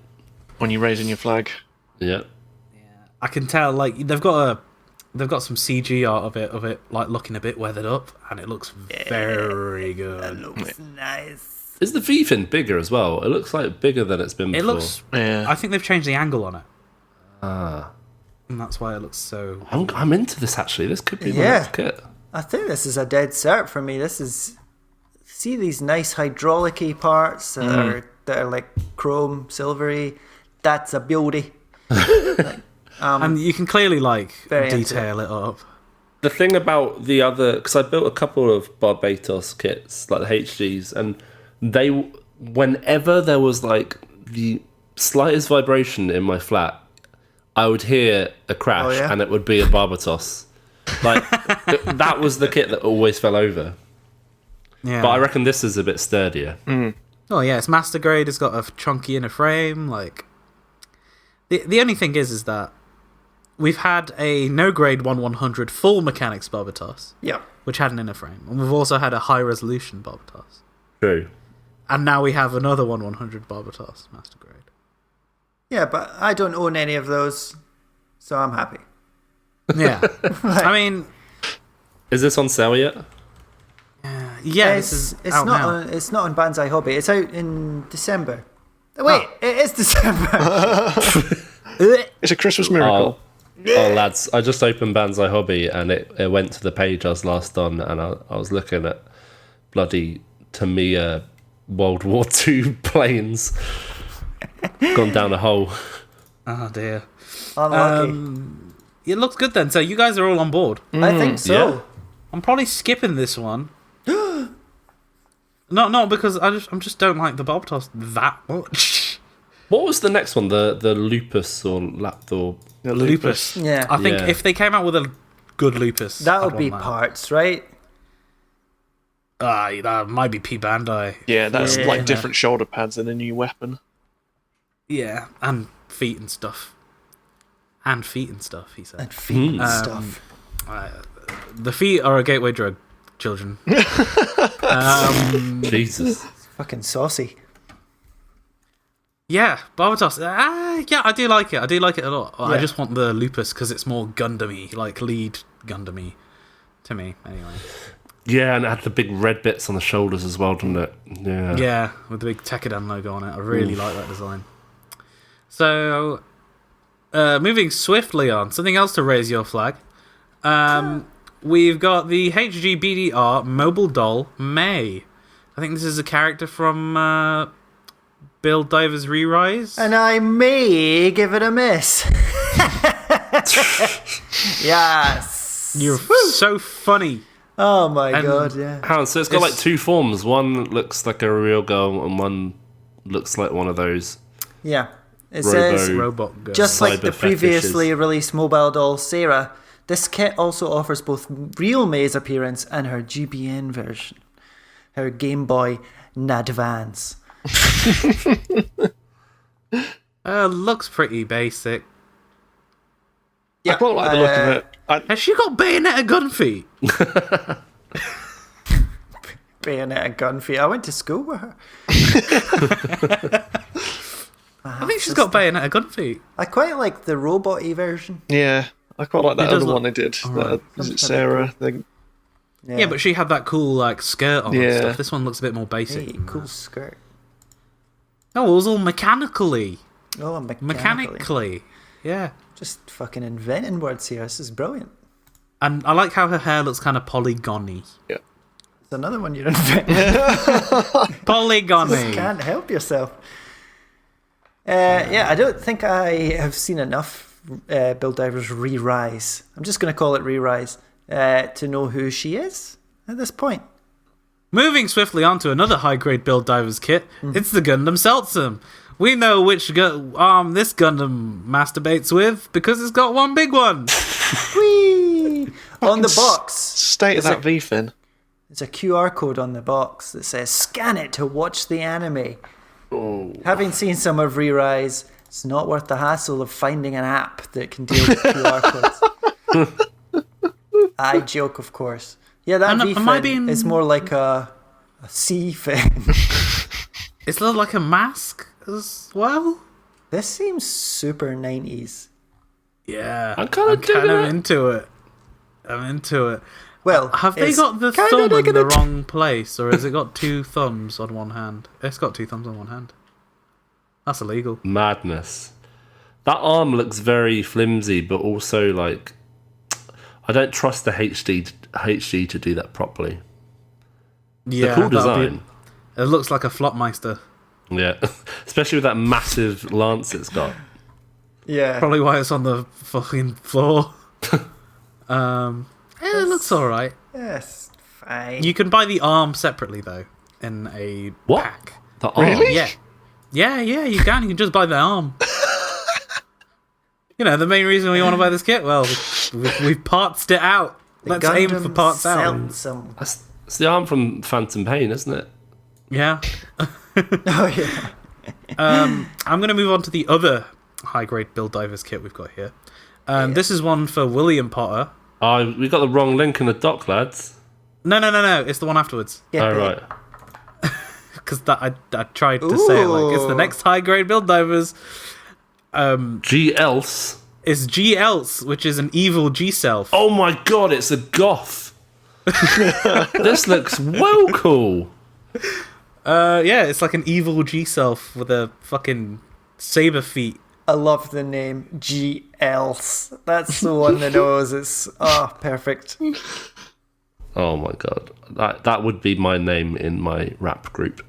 when you're raising your flag. Yeah. I can tell, like they've got some CG art of it like looking a bit weathered up, and it looks very good. That looks nice. Is the V-fin bigger as well? It looks like bigger than it's been before. It looks. Yeah. I think they've changed the angle on it, Ah. and that's why it looks so. I'm into this, actually. This could be my Yeah. next kit. I think this is a dead cert for me. This is... See these nice hydraulic-y parts that are like chrome, silvery. That's a beauty. And you can clearly like very detail it up. The thing about the other... Because I built a couple of Barbatos kits, like the HGs, and they... Whenever there was like the slightest vibration in my flat, I would hear a crash, and it would be a Barbatos. Like, that was the kit that always fell over. Yeah, But I reckon this is a bit sturdier. Oh yeah, it's master grade. It's got a chunky inner frame. Like the only thing is that we've had a no grade 1/100 full mechanics Barbatos, which had an inner frame, and we've also had a high resolution Barbatos, True. and now we have another 1/100 Barbatos master grade. Yeah, but I don't own any of those, so I'm happy. Yeah, I mean, Is this on sale yet? yeah, this is it's out not now. it's not on Banzai Hobby. It's out in December. Wait, it is December. It's a Christmas miracle. Oh, lads, I just opened Banzai Hobby and it went to the page I was last on, and I was looking at bloody Tamiya World War II planes. Gone down a hole. Oh dear. Unlucky. It looks good then. So you guys are all on board. I think so. yeah. I'm probably skipping this one. Not because I just don't like the Barbatos that much. What was the next one? The Lupus or Lapthor? The Lupus. Yeah. I think Yeah. if they came out with a good Lupus, That I'd would be want parts, right? That might be P Bandai. Yeah, that's Yeah. like different shoulder pads and a new weapon. Yeah, and feet and stuff. And feet and stuff, he said. And feet and Um, stuff. The feet are a gateway drug, children. Jesus. Fucking saucy. Yeah, Barbatos. Yeah, I do like it. I do like it a lot. I Yeah. just want the Lupus because it's more Gundam-y, like lead Gundam-y to me, anyway. Yeah, and it had the big red bits on the shoulders as well, didn't it? Yeah. Yeah, with the big Tekkadan logo on it. I really like that design. So, moving swiftly on, something else to raise your flag. We've got the HGBDR Mobile Doll May. I think this is a character from Build Divers Re-Rise. And I may give it a miss. Yes. You're so funny. Oh my And- god, yeah. Hang on, so it's got like It's- two forms. One looks like a real girl, and one looks like one of those. Yeah. It Robo- says, Robot girl. just like cyber the previously released mobile doll Sarah, this kit also offers both real May's appearance and her GBN version. Her Game Boy Advance. Looks pretty basic. Yeah, I quite like the look of it. Has she got Bayonetta gun feet? Bayonetta gun feet. I went to school with her. I think she's got Bayonetta gun feet. I quite like the robot-y version. Yeah, I quite like that It does other look- one they did. Alright. Is it Sarah? Yeah, but she had that cool like skirt on and Yeah. stuff. This one looks a bit more basic. Hey, than cool that. skirt. Oh, it was all mechanically. Oh, Mechanically. Yeah. Just fucking inventing words here. This is brilliant. And I like how her hair looks kind of polygony. Yeah. It's another one you're inventing. Polygony. Can't help yourself. Yeah, I don't think I have seen enough Build Divers Re-Rise. I'm just going to call it Re-Rise to know who she is at this point. Moving swiftly on to another high-grade Build Divers kit, it's the Gundam Seltsum. We know which arm this Gundam masturbates with because it's got one big one. Whee! On the box. State of that V-fin. There's a QR code on the box that says, scan it to watch the anime. Oh. Having seen some of Re-Rise, it's not worth the hassle of finding an app that can deal with QR codes. I joke, of course. Yeah, that V-fin is more like a C-fin. It's a little like a mask as well. This seems super 90s. Yeah, I'm kind of into it. I'm into it. Well, Have they got the thumb in the wrong place, or has it got two thumbs on one hand? It's got two thumbs on one hand. That's illegal. Madness. That arm looks very flimsy, but also like I don't trust the HD to do that properly. Yeah, cool design. It looks like a Flopmeister. Yeah, especially with that massive lance it's got. Yeah. Probably why it's on the fucking floor. It looks alright. Yes, fine. You can buy the arm separately, though, in a pack. The arm? Really? Yeah. Yeah, you can. You can just buy the arm. You know, the main reason we want to buy this kit, well, we've partsed it out. Let's aim for parts out. It's the arm from Phantom Pain, isn't it? Yeah. Oh, yeah. I'm going to move on to the other high-grade Build Divers kit we've got here. This is one for William Potter. Oh, we got the wrong link in the doc, lads. No. It's the one afterwards. Yeah, Oh, right. Because I tried to say it like it's the next high-grade Build Divers. G else. It's G else, which is an evil G self. Oh my god, it's a goth. This looks well cool. Yeah, it's like an evil G self with a fucking saber feet. I love the name G Else. That's the one that knows. It's perfect. Oh my god, that would be my name in my rap group.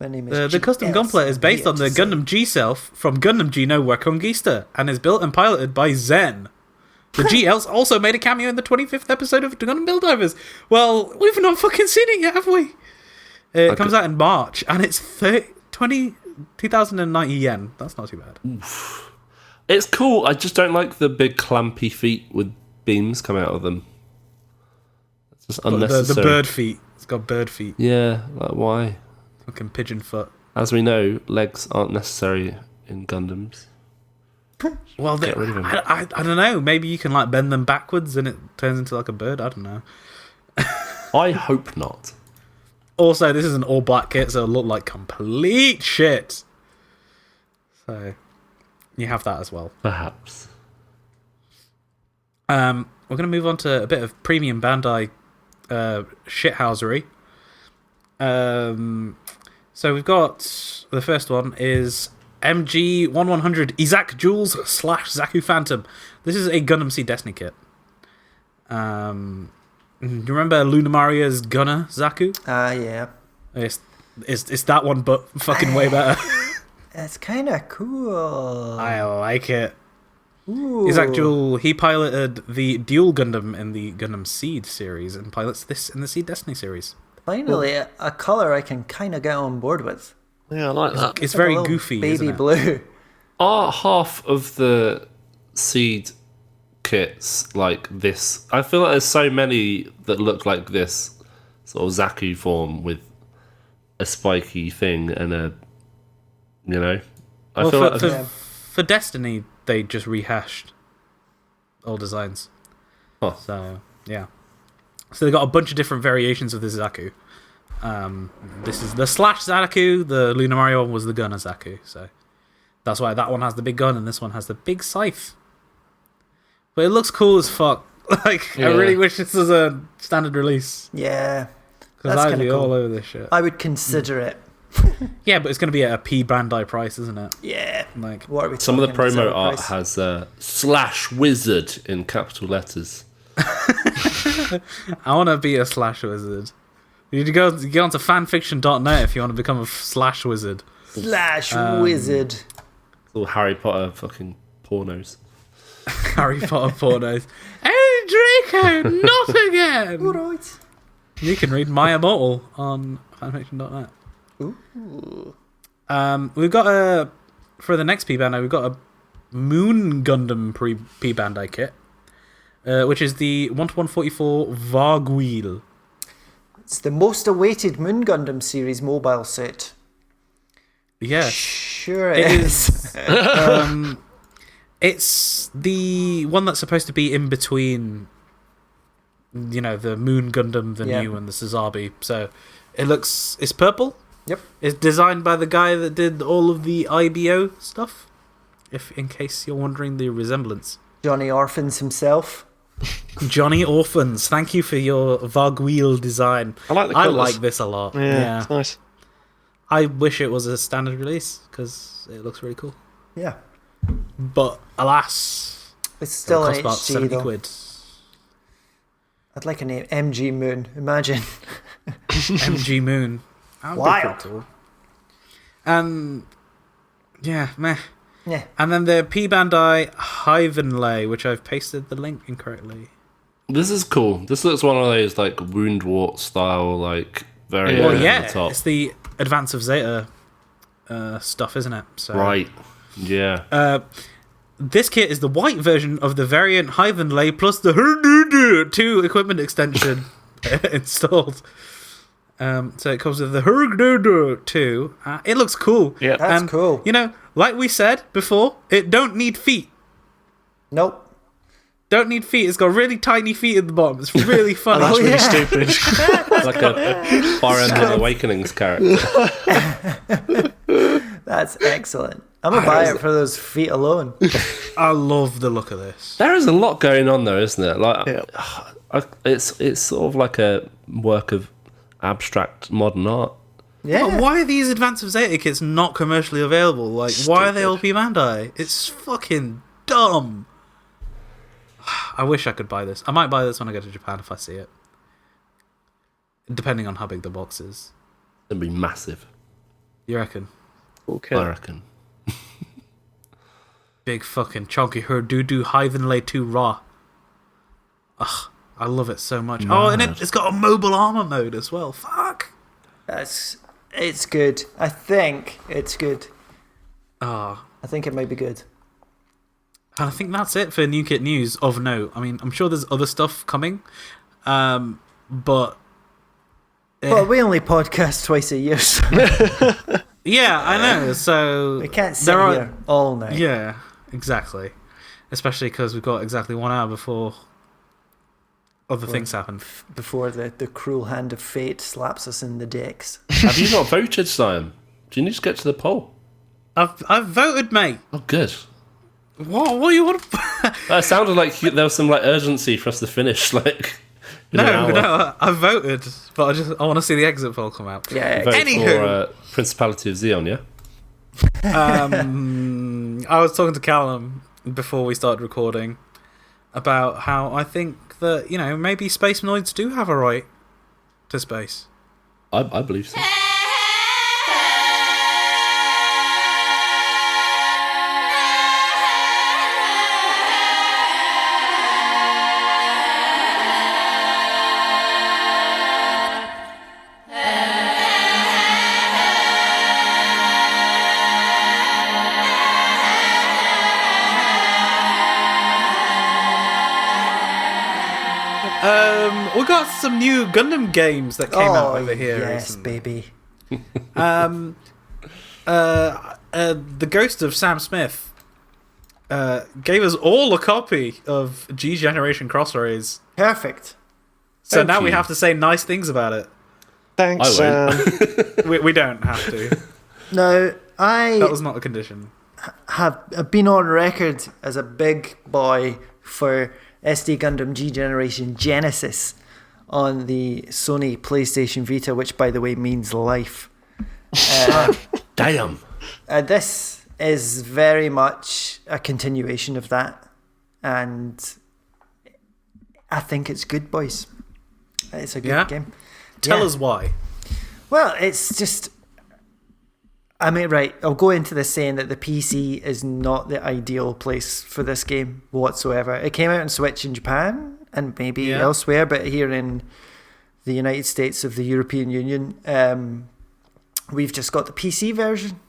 My name is The custom Gunpla is based on the Gundam G self from Gundam G No Conquista and is built and piloted by Zen. The G Else also made a cameo in the 25th episode of Gundam Build Divers. Well, we've not fucking seen it yet, have we? It comes out in March, and it's 2,090 yen. That's not too bad. Oof. It's cool. I just don't like the big clampy feet with beams coming out of them. It's just unnecessary. The bird feet. It's got bird feet. Yeah, like why? Fucking pigeon foot. As we know, legs aren't necessary in Gundams. Well, Get rid of them. I don't know. Maybe you can like bend them backwards and it turns into like a bird. I don't know. I hope not. Also, this is an all black kit, so it'll look like complete shit. So, you have that as well. Perhaps. We're going to move on to a bit of premium Bandai shithousery. So we've got the first one is MG1100 Izak Jules / Zaku Phantom. This is a Gundam Seed Destiny kit. Do you remember Luna Maria's Gunner Zaku? Yeah. It's that one, but fucking way better. It's kind of cool. I like it. Ooh. Izak Jewel, he piloted the Dual Gundam in the Gundam Seed series and pilots this in the Seed Destiny series. Finally, a colour I can kind of get on board with. Yeah, I like that. It's like very a little goofy, baby isn't it? blue. Are half of the Seed kits like this? I feel like there's so many that look like this sort of Zaku form with a spiky thing and a, you know. I feel like for Destiny, they just rehashed old designs. Huh. So yeah, so they got a bunch of different variations of this Zaku. This is the Slash Zaku. The Luna Mario one was the Gunner Zaku. So that's why that one has the big gun and this one has the big scythe. But it looks cool as fuck. Like, Yeah. I really wish this was a standard release. Yeah. Because That's I'd kinda be cool. all over this shit. I would consider it. Yeah, but it's going to be at a P Bandai price, isn't it? Yeah. Like, What are we some of the talking, promo zero art price? has slash wizard in capital letters. I want to be a Slash Wizard. You need to go onto fanfiction.net if you want to become a Slash Wizard. Slash wizard. Little Harry Potter fucking pornos. Harry Potter pornos. Hey, Draco, not again! All right. You can read My Immortal on fanfiction.net. Ooh. We've got for the next P-Bandai, we've got a Moon Gundam P-Bandai kit, which is the 1-144 Vargwheel. It's the most awaited Moon Gundam series mobile set. Yes. Sure it is. It's the one that's supposed to be in between, the Moon Gundam, the new, and the Suzabi. So it's purple. Yep. It's designed by the guy that did all of the IBO stuff, in case you're wondering the resemblance. Johnny Orphans himself. Johnny Orphans, thank you for your Vargwheel design. I like the colours. I like this a lot. Yeah, it's nice. I wish it was a standard release, because it looks really cool. Yeah. But, alas, It's still it'll an cost about HG 70 though. quid. I'd like a name. MG Moon. Imagine. MG Moon. That would be Wild. pretty cool. And, yeah, meh. Yeah. And then the P-Bandai Hyvenlay, which I've pasted the link incorrectly. This is cool. This looks one of those like Woundwort style, like very Yeah. Well, over yeah, the top. it's the Advance of Zeta stuff, isn't it? So, Right. Yeah. This kit is the white version of the variant Hyvenlay plus the Herdudu 2 equipment extension installed. So it comes with the Herdudu 2. It looks cool. Yeah. That's cool. Like we said before, it don't need feet. Nope. Don't need feet. It's got really tiny feet at the bottom. It's really funny. That's really yeah. stupid. Like a Fire Emblem Awakenings character. That's excellent. I'm going to buy it for those feet alone. I love the look of this. There is a lot going on there, isn't it? Like, Yeah. it's sort of like a work of abstract modern art. Yeah. But why are these Advance of Zeta kits not commercially available? Like, why are they all P-Bandai? It's fucking dumb. I wish I could buy this. I might buy this when I go to Japan if I see it. Depending on how big the box is. It'd be massive, You reckon? Okay. I reckon. Big fucking chunky Herdudu Hyvenlay 2 Raw. Ugh, I love it so much. Oh, and it's got a mobile armor mode as well. Fuck. It's good. I think it's good. Ah. I think it might be good. And I think that's it for new kit news of note. I mean, I'm sure there's other stuff coming. But... Well, we only podcast twice a year, so Yeah, I know. So we can't sit here all night. Yeah, exactly. Especially because we've got exactly 1 hour before other things happen. Before the cruel hand of fate slaps us in the dicks. Have you not voted, Simon? Do you need to get to the poll? I've voted, mate. Oh, good. What you want? It sounded like there was some like urgency for us to finish. Like, in an hour. No, I voted, but I want to see the exit poll come out. Yeah. Vote Anywho. for Principality of Xeon, yeah. I was talking to Callum before we started recording about how I think that maybe space noids do have a right to space. I believe so. We got some new Gundam games that came out over here yes, recently. baby. The ghost of Sam Smith gave us all a copy of G Generation Crossrays. Perfect. So Thank now we you. have to say nice things about it. Thanks, I We don't have to. Now, That was not a condition. I've been on record as a big boy for SD Gundam G Generation Genesis on the Sony PlayStation Vita, which, by the way, means life. Damn. This is very much a continuation of that, and I think it's good, boys. It's a good Yeah? game. Tell Yeah. us why. Well, it's just... I mean, right, I'll go into this saying that the PC is not the ideal place for this game whatsoever. It came out on Switch in Japan and maybe elsewhere, but here in the United States of the European Union, we've just got the PC version.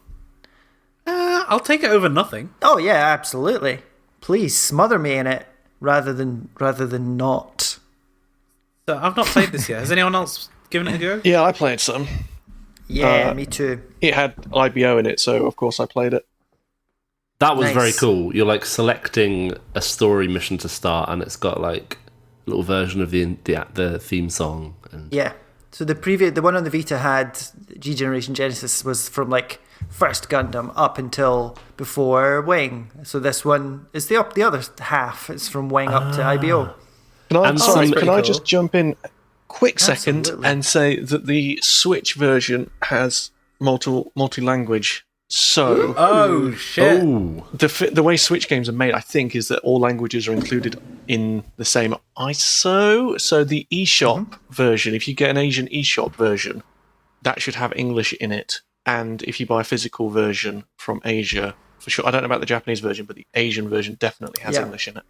I'll take it over nothing. Oh yeah, absolutely. Please smother me in it rather than not. So I've not played this yet. Has anyone else given it a go? Yeah, I played some. Yeah, me too. It had IBO in it, so of course I played it. That was Nice. very cool. You're like selecting a story mission to start, and it's got like a little version of the theme song. And Yeah. So the one on the Vita had G Generation Genesis was from like first Gundam up until before Wing. So this one is the other half. It's from Wing up to IBO. Can I, And sorry, some- can I just jump in a quick second Absolutely. and say that the Switch version has multi-language. So Oh shit! oh, the way Switch games are made, I think, is that all languages are included in the same ISO. So the eShop version, if you get an Asian eShop version, that should have English in it. And if you buy a physical version from Asia, for sure, I don't know about the Japanese version, but the Asian version definitely has Yeah. English in it.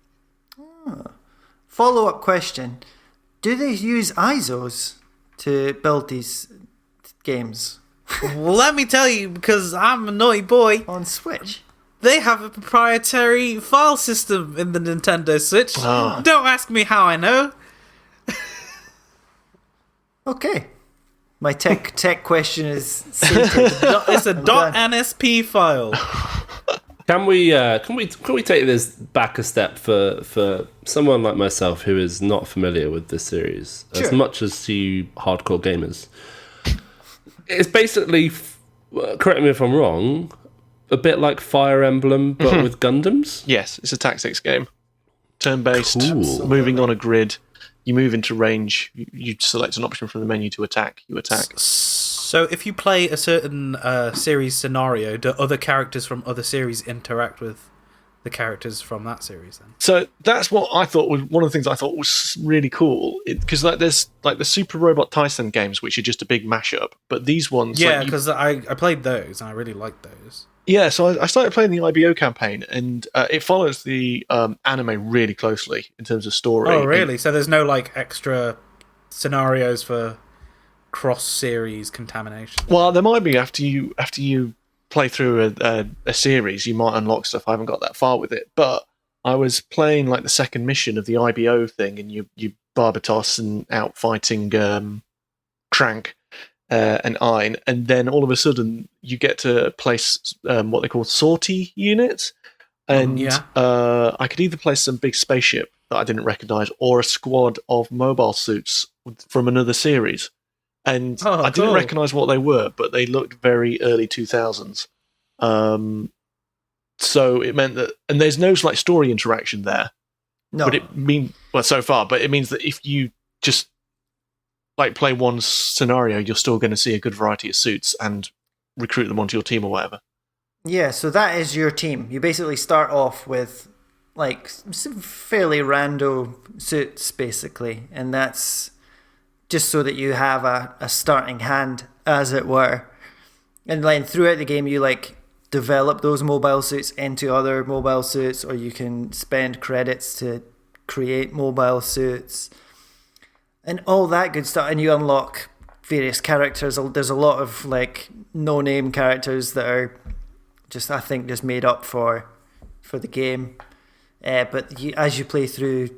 Follow-up question. Do they use ISOs to build these games Well, let me tell you, because I'm a naughty boy. on Switch? They have a proprietary file system in the Nintendo Switch. Oh. Don't ask me how I know. Okay. My tech question is sated. It's a done. .nsp file. can we take this back a step for someone like myself who is not familiar with this series as Sure. much as you hardcore gamers? It's basically, correct me if I'm wrong, a bit like Fire Emblem but with Gundams. Yes, it's a tactics game. Turn-based, Cool. moving on a grid. You move into range. You select an option from the menu to attack. You attack. So if you play a certain series scenario, do other characters from other series interact with the characters from that series then? So that's what I thought was one of the things I thought was really cool. Because like there's like the Super Robot Tyson games, which are just a big mashup. But these ones, Yeah, like, you- because I played those and I really liked those. yeah. So I started playing the IBO campaign, and it follows the anime really closely in terms of story. Oh, really? So there's no like extra scenarios for cross-series contamination? Well, there might be after you play through a series, you might unlock stuff. I haven't got that far with it, but I was playing like the second mission of the IBO thing, and you Barbatos and out fighting Crank and Ein, and then all of a sudden you get to place what they call sortie units, and Yeah. I could either place some big spaceship that I didn't recognise or a squad of mobile suits from another series. And Oh, I didn't cool. recognise what they were, but they looked very early 2000s. So it meant that, and there's no like story interaction there. No. But so far, but it means that if you just like play one scenario, you're still going to see a good variety of suits and recruit them onto your team or whatever. Yeah, so that is your team. You basically start off with like some fairly rando suits, basically, and that's just so that you have a starting hand, as it were. And then throughout the game, you like develop those mobile suits into other mobile suits, or you can spend credits to create mobile suits and all that good stuff. And you unlock various characters. There's a lot of like no-name characters that are just, I think, just made up for the game. But as you play through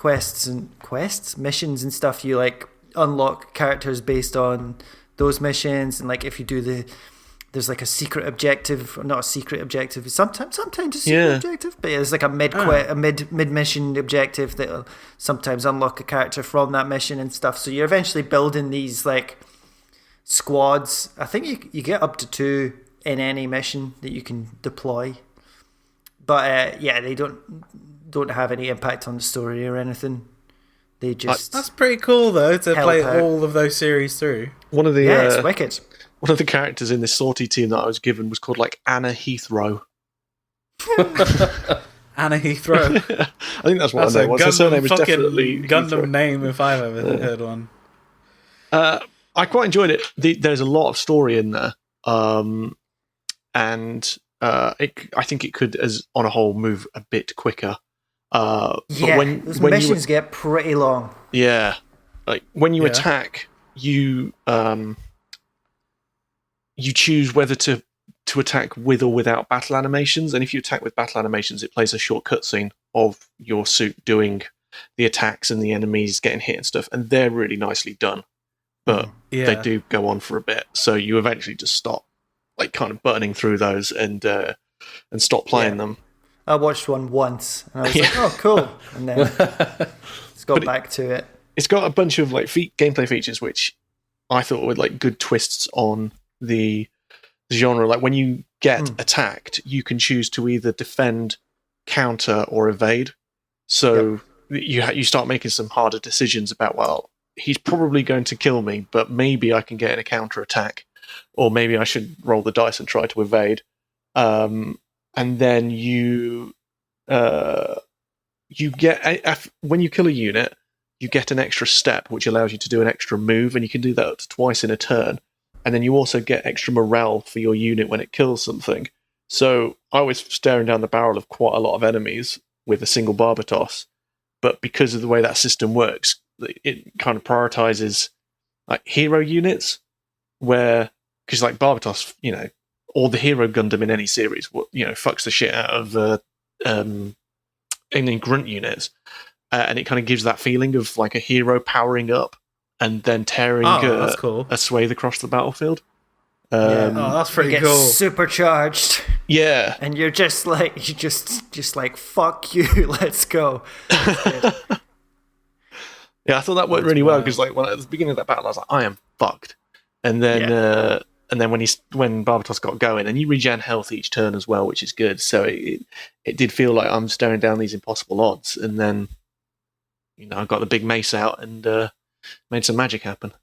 missions and stuff, you like unlock characters based on those missions, and like if you do there's like a secret objective, or not a secret objective, sometimes a secret objective, but there's like a mid mission objective that'll sometimes unlock a character from that mission and stuff. So you're eventually building these like squads. I think you get up to 2 in any mission that you can deploy, but yeah, they don't have any impact on the story or anything. They just That's pretty cool though, to Help play out. all of those series through. One of the yeah, it's wicked. one of the characters in this sortie team that I was given was called like Anna Heathrow. Anna Heathrow. I think that's what That's her a name was. Her surname is fucking definitely Gundam Heathrow. name if I've ever heard one. I quite enjoyed it. There's a lot of story in there. and I think it could, as on a whole, move a bit quicker. But those missions get pretty long. Yeah, like when you attack, you choose whether to attack with or without battle animations, and if you attack with battle animations, it plays a short cutscene of your suit doing the attacks and the enemies getting hit and stuff, and they're really nicely done. But they do go on for a bit, so you eventually just stop, like kind of buttoning through those and stop playing them. I watched one once, and I was like, "Oh, cool," and then it's got back to it. It's got a bunch of like gameplay features which I thought were like good twists on the genre. Like when you get attacked, you can choose to either defend, counter, or evade. So you start making some harder decisions about, well, he's probably going to kill me, but maybe I can get in a counter attack, or maybe I should roll the dice and try to evade. And then you get, when you kill a unit, you get an extra step, which allows you to do an extra move, and you can do that up to twice in a turn. And then you also get extra morale for your unit when it kills something. So I was staring down the barrel of quite a lot of enemies with a single Barbatos, but because of the way that system works, it kind of prioritizes like hero units, where, because like Barbatos, or the hero Gundam in any series, fucks the shit out of any grunt units, and it kind of gives that feeling of like a hero powering up and then tearing a swathe across the battlefield. That's pretty cool. Supercharged. Yeah, and you're just like fuck you, let's go. Yeah, I thought that worked really well, because like at the beginning of that battle, I was like, I am fucked, and then when Barbatos got going, and you regen health each turn as well, which is good. So it did feel like I'm staring down these impossible odds, and then I got the big mace out and made some magic happen.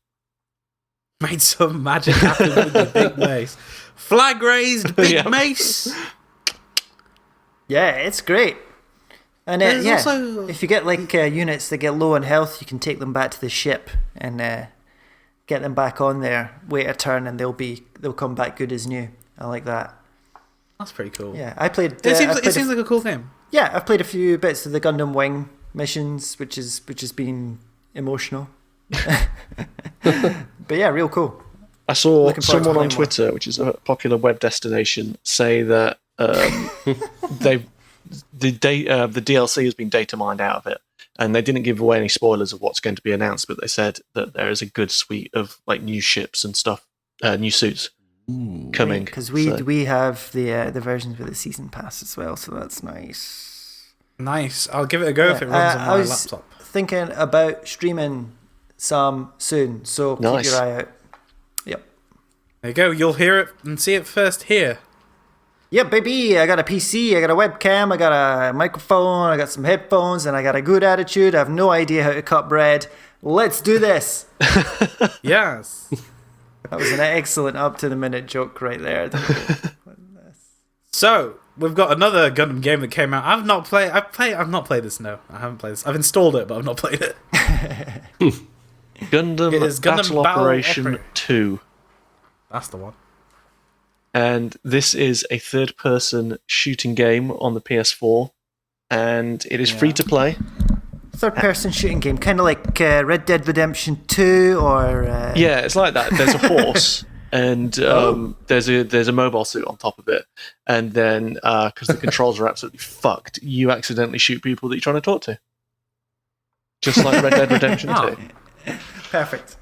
Made some magic happen with the big mace. Flag raised, big mace. Yeah, it's great. And also, if you get like units that get low on health, you can take them back to the ship and get them back on there. Wait a turn, and they'll come back good as new. I like that. That's pretty cool. Yeah, I played. It seems like a cool game. Yeah, I've played a few bits of the Gundam Wing missions, which has been emotional. But yeah, real cool. I saw someone on Twitter, which is a popular web destination, say that the DLC has been data mined out of it, and they didn't give away any spoilers of what's going to be announced, but they said that there is a good suite of like new ships and stuff, new suits coming. Because we have the versions with the season pass as well, so that's nice. Nice. I'll give it a go if it runs on my laptop. Thinking about streaming some soon, so keep your eye out. Yep. There you go. You'll hear it and see it first here. Yeah, baby, I got a PC, I got a webcam, I got a microphone, I got some headphones, and I got a good attitude. I have no idea how to cut bread. Let's do this. Yes. That was an excellent up-to-the-minute joke right there. So, we've got another Gundam game that came out. I've not played this, no. I haven't played this. I've installed it, but I've not played it. Gundam Battle Operation 2. That's the one. And this is a third-person shooting game on the PS4, and it is free to play. Third-person shooting game, kind of like Red Dead Redemption 2, or yeah, it's like that. There's a horse, and there's a mobile suit on top of it, and then because the controls are absolutely fucked, you accidentally shoot people that you're trying to talk to, just like Red Dead Redemption 2. Perfect.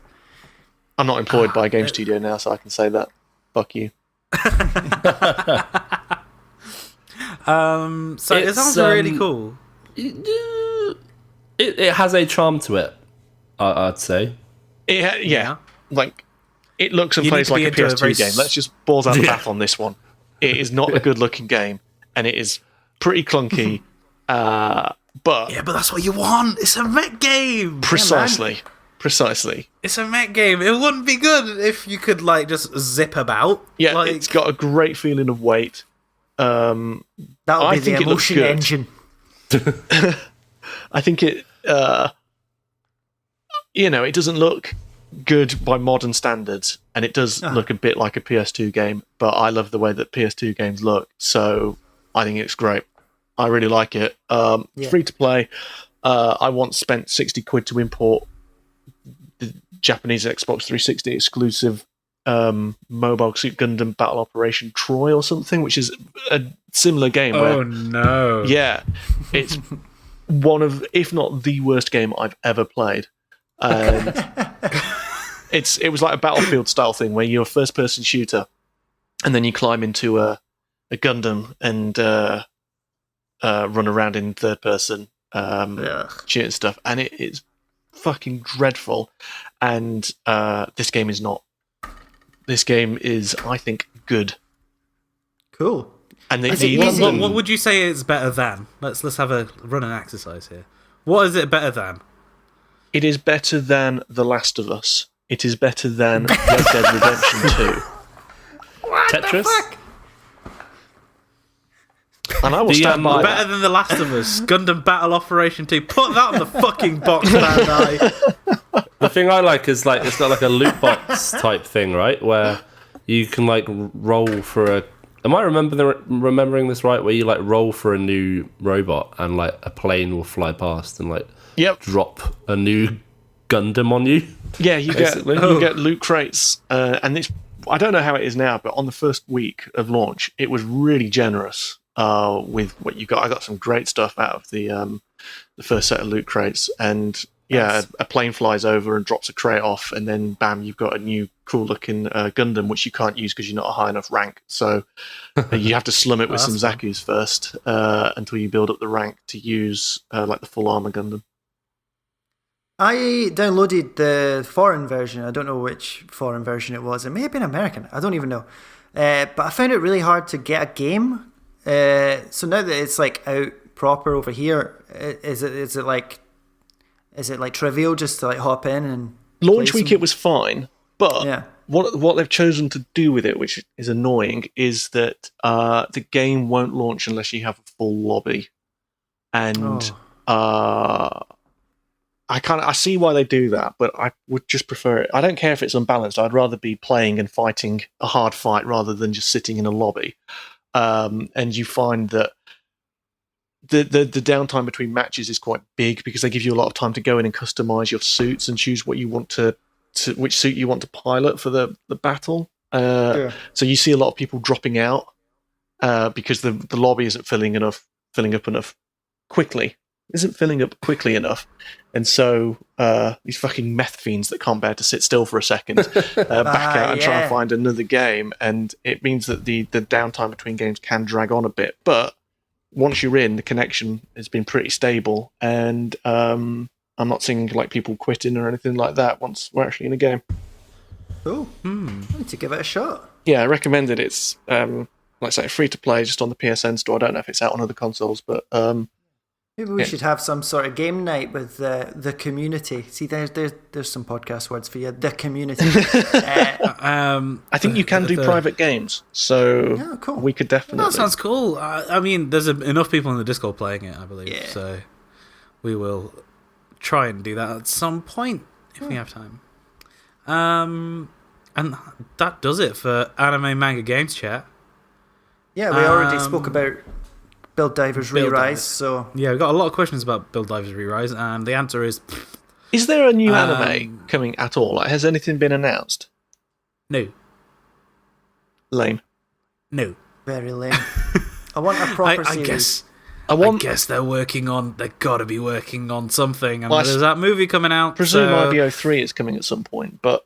I'm not employed by a game studio now, so I can say that. Fuck you. So it sounds really cool. It has a charm to it, I'd say. Yeah. Like, it looks and plays like a PS2 game. Let's just balls out the bath on this one. It is not a good-looking game, and it is pretty clunky. But yeah, but that's what you want. It's a mech game. Precisely. Yeah, Precisely. It's a mech game. It wouldn't be good if you could like just zip about. Yeah, like... it's got a great feeling of weight. That'll be the emotion engine. I think it. It doesn't look good by modern standards, and it does look a bit like a PS2 game, but I love the way that PS2 games look, so I think it's great. I really like it. Free to play. I once spent £60 to import the Japanese Xbox 360 exclusive Mobile Suit Gundam Battle Operation Troy or something, which is a similar game. Oh no! Yeah, it's one of, if not the worst game I've ever played. And it was like a Battlefield style thing where you're a first person shooter, and then you climb into a Gundam and run around in third person, shooting stuff, and it is fucking dreadful. And this game is not. This game is, I think, good. Cool. And what would you say is better than? Let's have a running exercise here. What is it better than? It is better than The Last of Us. It is better than Red Dead Redemption 2. What Tetris? the fuck? And I will stand by better than The Last of Us. Gundam Battle Operation 2. Put that on the fucking box, man. The thing I like is like it's got like a loot box type thing, right? Where you can like roll for a. Am I remembering this right? Where you like roll for a new robot and like a plane will fly past and like drop a new Gundam on you. Yeah, you get loot crates, and it's. I don't know how it is now, but on the first week of launch, it was really generous with what you got. I got some great stuff out of the first set of loot crates, and a plane flies over and drops a crate off, and then bam, you've got a new cool-looking Gundam, which you can't use because you're not a high enough rank. So you have to slum it with some Zakus first until you build up the rank to use like the full armor Gundam. I downloaded the foreign version. I don't know which foreign version it was. It may have been American. I don't even know. But I found it really hard to get a game. So now that it's like out proper over here, is it like trivial just to like hop in and launch week? It was fine, but what they've chosen to do with it, which is annoying, is that the game won't launch unless you have a full lobby, and I see why they do that, but I would just prefer it. I don't care if it's unbalanced. I'd rather be playing and fighting a hard fight rather than just sitting in a lobby. And you find that the downtime between matches is quite big because they give you a lot of time to go in and customize your suits and choose what you want to which suit you want to pilot for the battle. So you see a lot of people dropping out because the lobby isn't filling up enough quickly. Isn't filling up quickly enough, and so these fucking meth fiends that can't bear to sit still for a second back out and try and find another game, and it means that the downtime between games can drag on a bit. But once you're in, the connection has been pretty stable, and I'm not seeing like people quitting or anything like that once we're actually in a game. Cool. I need to give it a shot. Yeah, I recommend it. It's like I say, free to play just on the PSN store. I don't know if it's out on other consoles, but maybe we should have some sort of game night with the community. See, there's some podcast words for you. The community. I think you can do private games, so cool. We could definitely. That sounds cool. I mean, there's enough people in the Discord playing it, I believe. Yeah. So we will try and do that at some point if we have time. And that does it for Anime Manga Games Chat. Yeah, we already spoke about Build Divers Re-Rise, so... Yeah, we've got a lot of questions about Build Divers Re-Rise, and the answer is... Is there a new anime coming at all? Like, has anything been announced? No. Lame. No. Very lame. I want a proper series. I guess they're gotta be working on something, and there's that movie coming out. Presume IBO 3 is coming at some point, but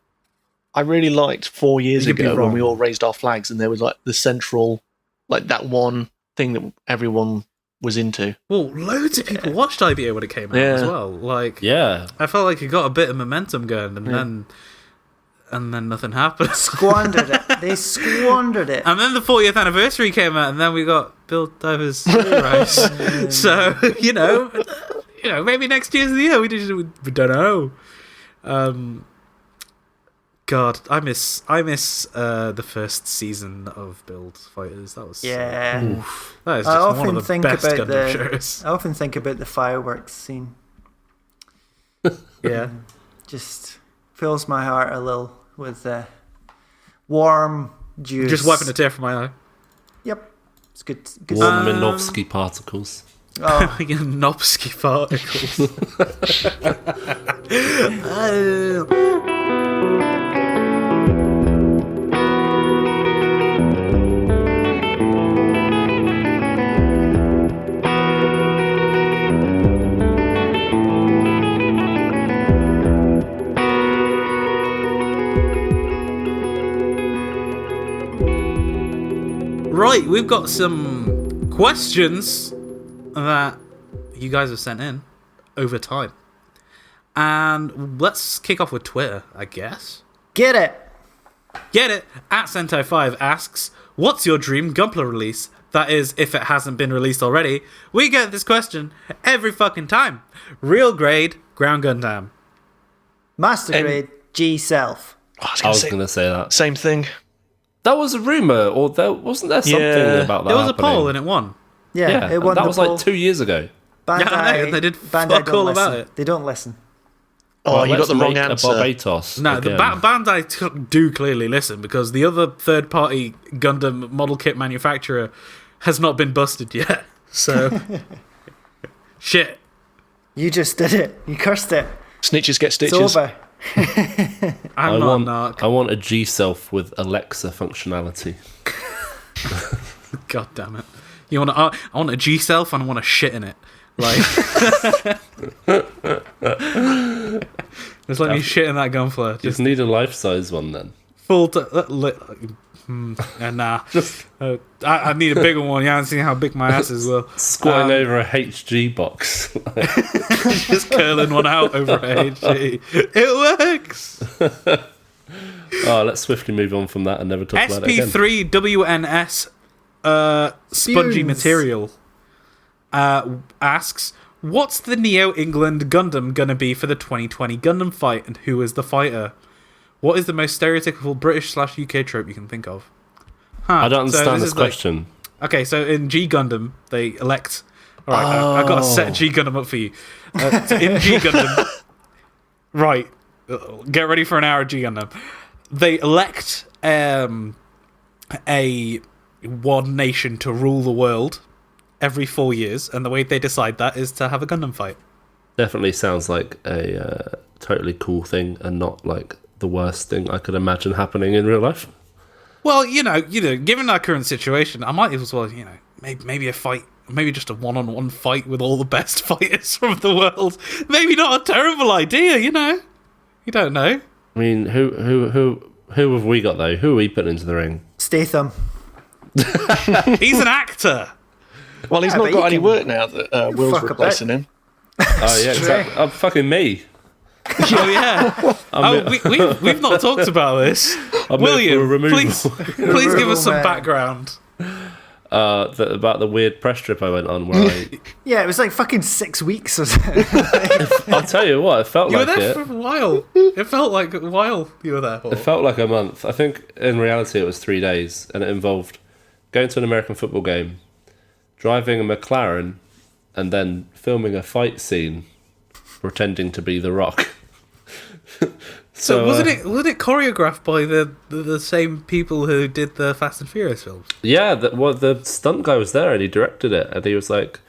I really liked 4 years ago when we all raised our flags and there was like the central, like that one thing that everyone was into. Well, loads of people watched IBO when it came out as well. Like, I felt like it got a bit of momentum going, and then nothing happened. Squandered it. They squandered it. And then the 40th anniversary came out, and then we got Build Divers Re-Rise. So you know, maybe next year's the year. We don't know. God, I miss the first season of Build Fighters. That was that is just one of the best Gundam shows. I often think about the fireworks scene. Yeah, just fills my heart a little with warm juice. Just wiping a tear from my eye. Yep, it's good. Good Warm Minovsky particles. Oh, Nopsky particles. Right, we've got some questions that you guys have sent in over time. And let's kick off with Twitter, I guess. get it. Get it! At Sentai5 asks, what's your dream Gunpla release? That is, if it hasn't been released already. We get this question every fucking time. Real grade, Ground Gundam. Master grade G self. I I was was going to say that. same thing. That was a rumor, or wasn't there something about that? There was a happening? poll and it won. Yeah, it won that the was poll. like 2 years ago. Bandai, Yeah, I know, they did Bandai fuck don't all listen. about it. They don't listen. Oh, Well, you got let's the wrong make answer. A Barbados. No, the again. Bandai do clearly listen because the other third-party Gundam model kit manufacturer has not been busted yet. So, shit. You just did it. You cursed it. Snitches get It's stitches. over. I'm not a narc. I want a G Self with Alexa functionality. God damn it. You want I want a G self and I want a shit in it. Like, just let me shit in that Gunpla. You Just just need a life-size one then. full. Nah. I need a bigger one. You haven't seen how big my ass is. Well, Squatting over a HG box. just curling one out over a HG. It works. Let's swiftly move on from that and never talk about it again. SP3WNS Spongy Spoons. Material asks, what's the Neo England Gundam gonna be for the 2020 Gundam fight, and who is the fighter? What is the most stereotypical British/UK trope you can think of? I don't understand this is like- question. okay, so in G Gundam, they elect... Alright, I've got to set G Gundam up for you. So in G Gundam... right, get ready for an hour of G Gundam. They elect a one nation to rule the world every 4 years, and the way they decide that is to have a Gundam fight. Definitely sounds like a totally cool thing and not like the worst thing I could imagine happening in real life. Well, you know, given our current situation, I might as well, maybe a fight, maybe just a one-on-one fight with all the best fighters from the world. Maybe not a terrible idea, You don't know. I mean, who have we got though? Who are we putting into the ring? Statham. He's an actor. Well, he's Yeah, not but got you any can- work now that Will's fuck a replacing him. Oh yeah, exactly. Oh, fucking me. Oh yeah. We've not talked about this. I'm William, for a removal. please give us some man. background. About the weird press trip I went on where Yeah, it was like fucking 6 weeks or something. I'll tell you what, it felt You were like there it. for a while. It felt like a while you were there for. It felt like a month. I think in reality it was 3 days, and it involved going to an American football game, driving a McLaren, and then filming a fight scene, pretending to be The Rock. So wasn't it choreographed by the same people who did the Fast and Furious films? Yeah, the stunt guy was there and he directed it, and he was like,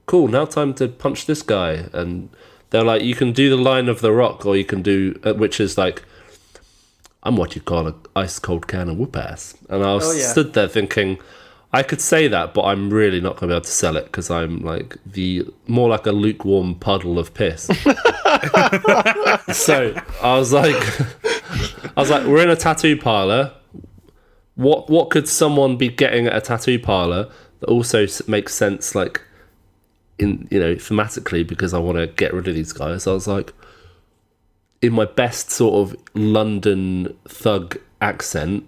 "Cool, now time to punch this guy." And they're like, "You can do the line of The Rock, or you can do," which is like, "I'm what you call an ice cold can of whoop ass." And I was stood there thinking, I could say that, but I'm really not going to be able to sell it because I'm like more like a lukewarm puddle of piss. So I was like, we're in a tattoo parlor. What could someone be getting at a tattoo parlor that also makes sense, like in thematically, because I want to get rid of these guys. I was like, in my best sort of London thug accent,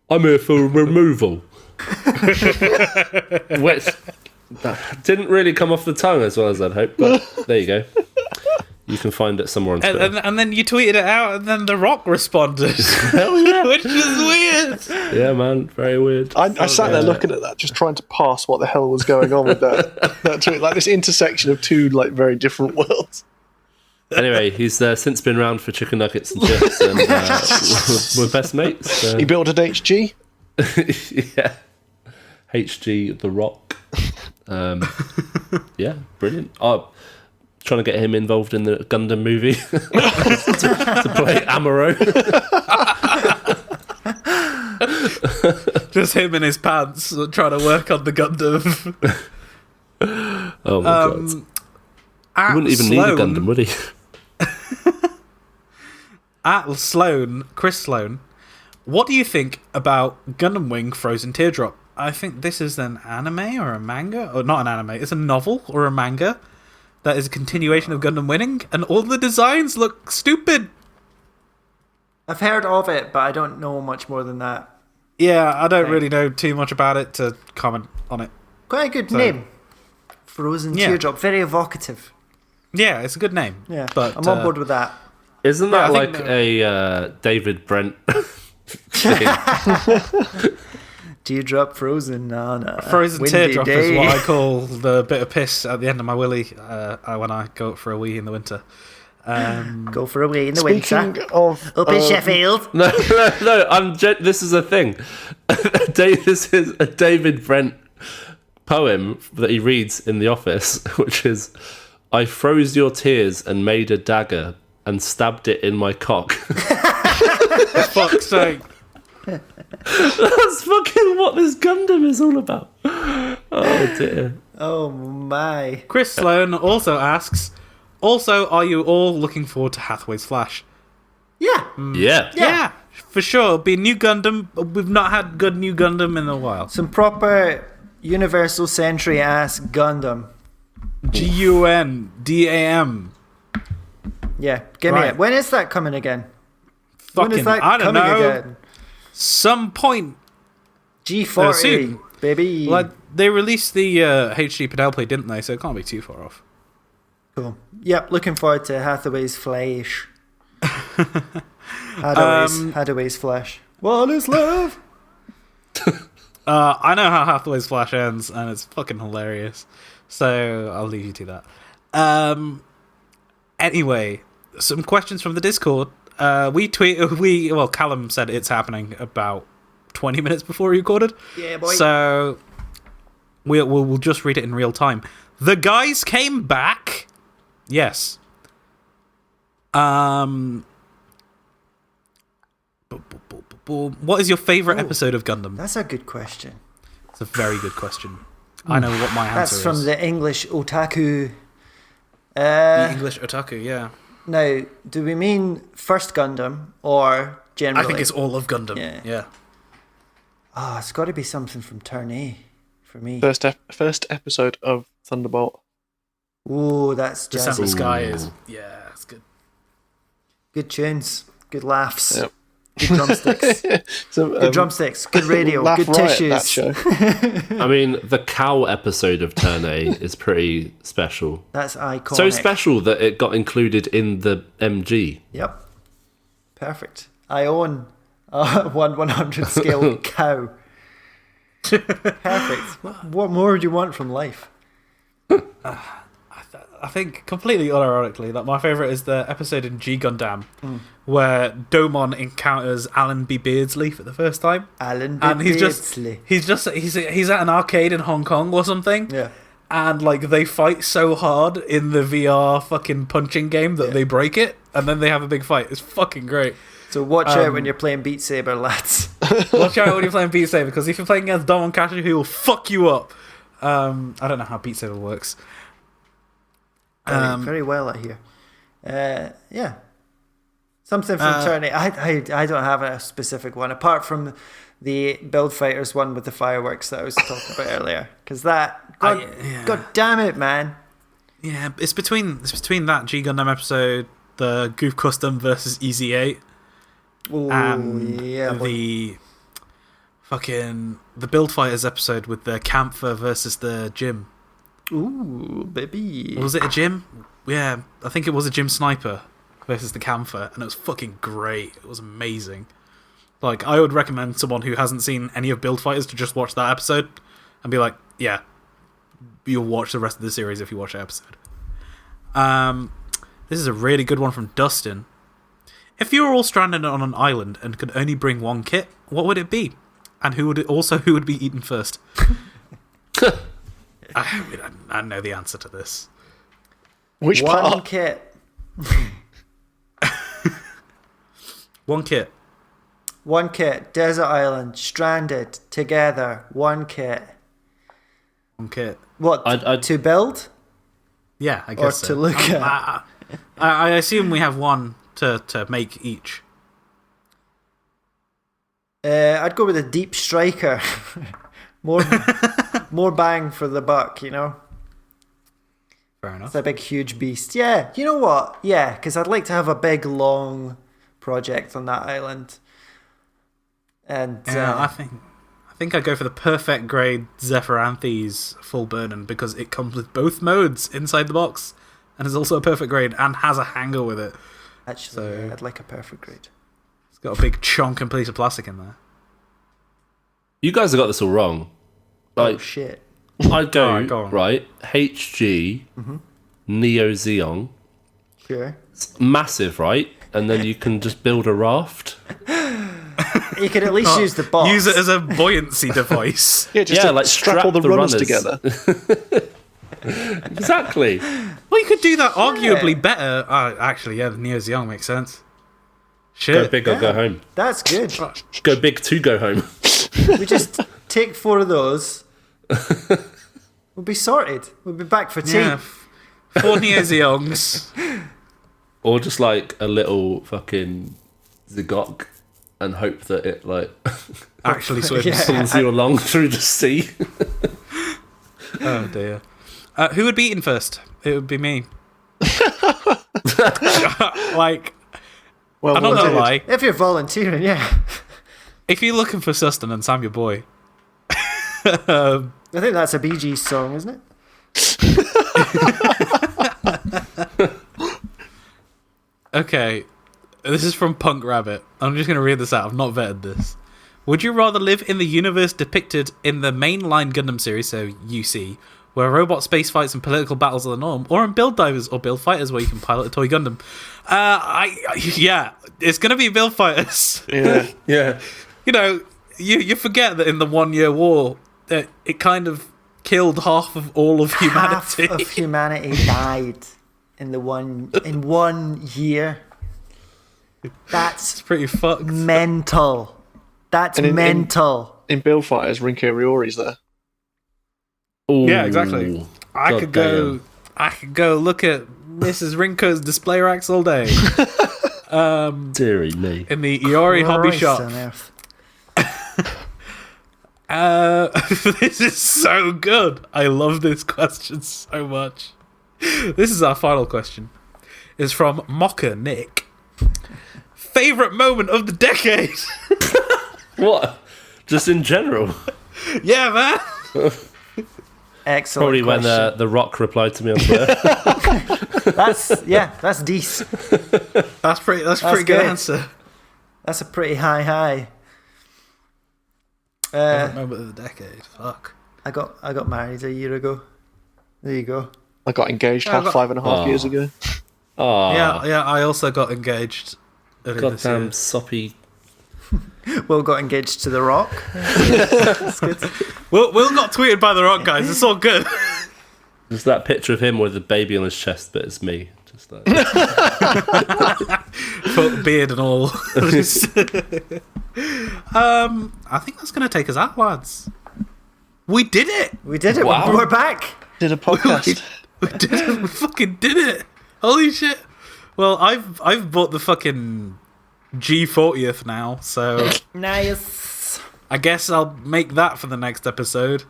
I'm here for removal. Which didn't really come off the tongue as well as I'd hoped, but there you go. You can find it somewhere on Twitter. And then you tweeted it out, and then The Rock responded. Hell yeah. Which is weird. Yeah, man, very weird. I sat there looking at that, just trying to parse what the hell was going on with that tweet. Like this intersection of two like very different worlds. Anyway, he's since been around for chicken nuggets and chips, and we're best mates. So. He built an HG. Yeah, HG The Rock. Yeah, brilliant. Trying to get him involved in the Gundam movie to play Amuro. Just him in his pants trying to work on the Gundam. Oh my god! He wouldn't even need a Gundam, would he? At Chris Sloan, what do you think about Gundam Wing Frozen Teardrop? I think this is an anime or a manga, or not an anime. It's a novel or a manga that is a continuation of Gundam Winning, and all the designs look stupid. I've heard of it, but I don't know much more than that. Yeah, I don't really know too much about it to comment on it. Quite a good name. Frozen Teardrop. Very evocative. Yeah, it's a good name. Yeah, but I'm on board with that. Isn't that like a David Brent thing? Teardrop frozen on a Frozen windy Teardrop day. is what I call the bit of piss at the end of my willy when I go up for a wee in the winter. Go for a wee in the Speaking winter. of Up in Sheffield. No. This is a thing. This is a David Brent poem that he reads in the office, which is, "I froze your tears and made a dagger and stabbed it in my cock." For fuck's sake. That's fucking what this Gundam is all about. Oh dear. Oh my. Chris Sloan also asks, also, are you all looking forward to Hathaway's Flash? Yeah. Yeah. Yeah, for sure. It'll be a new Gundam. We've not had good new Gundam in a while. Some proper Universal Century ass Gundam. Gundam. Yeah, give me Right. it. When is that coming again? when Fucking, is that I don't coming know. again? Some point. G40, soon. baby. Like, they released the HD Penelope, didn't they? So it can't be too far off. Cool. Yep, looking forward to Hathaway's Flash. Hathaway's Flash. What is love? I know how Hathaway's Flash ends, and it's fucking hilarious. So I'll leave you to that. Anyway, some questions from the Discord. Callum said it's happening about 20 minutes before we recorded. Yeah, boy. So we'll just read it in real time. The guys came back. Yes. What is your favourite episode of Gundam? That's a good question. It's a very good question. I know what my answer That's is. from the English otaku. The English otaku, yeah. Now, do we mean first Gundam or generally? I think it's all of Gundam. Yeah. Oh, it's got to be something from Turn A for me. first episode of Thunderbolt. Ooh, that's The jazzy. Sound of the Sky is... Yeah, it's good. Good tunes, good laughs, Yep. good drumsticks, So, good drumsticks, good radio, laugh good right tissues. at that show. I mean, the cow episode of Turn A is pretty special. That's iconic. So special that it got included in the MG. Yep. Perfect. I own a 1/100 scale cow. Perfect. What more do you want from life? I think, completely unironically, that my favourite is the episode in G Gundam where Domon encounters Alan B. Beardsley for the first time. Alan And he's Beardsley. he's at an arcade in Hong Kong or something. Yeah. And like they fight so hard in the VR fucking punching game that they break it, and then they have a big fight. It's fucking great. So watch out when you're playing Beat Saber, lads. Watch out when you're playing Beat Saber, because if you're playing against Domon Kashi, he will fuck you up. I don't know how Beat Saber works. Very well, I hear. Yeah. Something from Turn A. I don't have a specific one, apart from the Build Fighters one with the fireworks that I was talking about earlier. Because that... God damn it, man. Yeah, it's between that G Gundam episode, the Goof Custom versus Easy 8, Ooh, and yeah, the Build Fighters episode with the Camphor versus the Jim. Ooh, baby. Was it a Jim? Yeah, I think it was a Jim Sniper versus the Camphor, and it was fucking great. It was amazing. Like, I would recommend someone who hasn't seen any of Build Fighters to just watch that episode and be like, yeah, you'll watch the rest of the series if you watch that episode. This is a really good one from Dustin. If you were all stranded on an island and could only bring one kit, what would it be? And who would be eaten first? I know the answer to this. Which One part? kit. One kit. One kit. Desert island. Stranded. Together. One kit. One kit. What? I'd- to build? Yeah, I Or guess to so. look at? I assume we have one to make each. I'd go with a deep striker. more bang for the buck, you know? Fair enough. It's a big, huge beast. Yeah, you know what? Yeah, because I'd like to have a big, long project on that island. And Yeah, I think I'd go for the perfect grade Zephyranthes full burden because it comes with both modes inside the box and is also a perfect grade and has a hanger with it. actually, so- I'd like a perfect grade. It's got a big chunk and piece of plastic in there. You guys have got this all wrong. Oh, Like, shit. I'd go, Alright, go on. right, HG, Neo Zeon, Sure. it's massive, right? And then you can just build a raft. You could at least use the box. Use it as a buoyancy device. Yeah, just Yeah, to like strap all the runners together. Exactly. Well, you could do that arguably better. Actually, yeah, the Neo Zeon makes sense. Go Shit. big or go home. That's good. Go big to go home. We just take 4 of those. We'll be sorted. We'll be back for tea. Yeah. 4 Neo Zeons. Or just like a little fucking Zigok and hope that it like Actually swims. Yeah. pulls you along through the sea. Oh dear. Who would be eaten first? It would be me. Like, Well, I'm not gonna well, lie. If you're volunteering, yeah. If you're looking for sustenance, I'm your boy. I think that's a Bee Gees song, isn't it? Okay, this is from Punk Rabbit. I'm just going to read this out. I've not vetted this. Would you rather live in the universe depicted in the mainline Gundam series, so UC, where robot space fights and political battles are the norm, or in Build Divers or Build Fighters, where you can pilot a toy Gundam? Yeah, it's going to be Build Fighters. yeah. Yeah. You know, you forget that in the 1 year war, it kind of killed half of all of humanity. Half of humanity died in 1 year. That's It's pretty fucked. mental. That's And in- mental. In Build Fighters, Rinko Riori's there. Ooh. Yeah, exactly. I God could go look at Mrs. Rinko's display racks all day Deary me. in the Iori hobby Christ shop. on earth. This is so good. I love this question so much. This is our final question. It's from Mocker Nick. Favorite moment of the decade? What? Just in general. Yeah, man. Excellent. Probably when question. the Rock replied to me on Twitter. That's decent. That's pretty good good. answer. That's a pretty high. Favorite moment of the decade. Fuck. I got married a year ago. There you go. I got engaged Yeah, I got- 5.5 years ago. Oh, Yeah, I also got engaged earlier this year. goddamn soppy. Will got engaged to The Rock. That's good. Will got tweeted by The Rock, guys. It's all good. There's that picture of him with a baby on his chest, but it's me. Just like Full beard and all. I think that's going to take us out, lads. We did it. We did it. Wow. We're back. Did a podcast. We did it. We fucking did it. Holy shit. Well, I've bought the fucking G40th now, so Nice. I guess I'll make that for the next episode.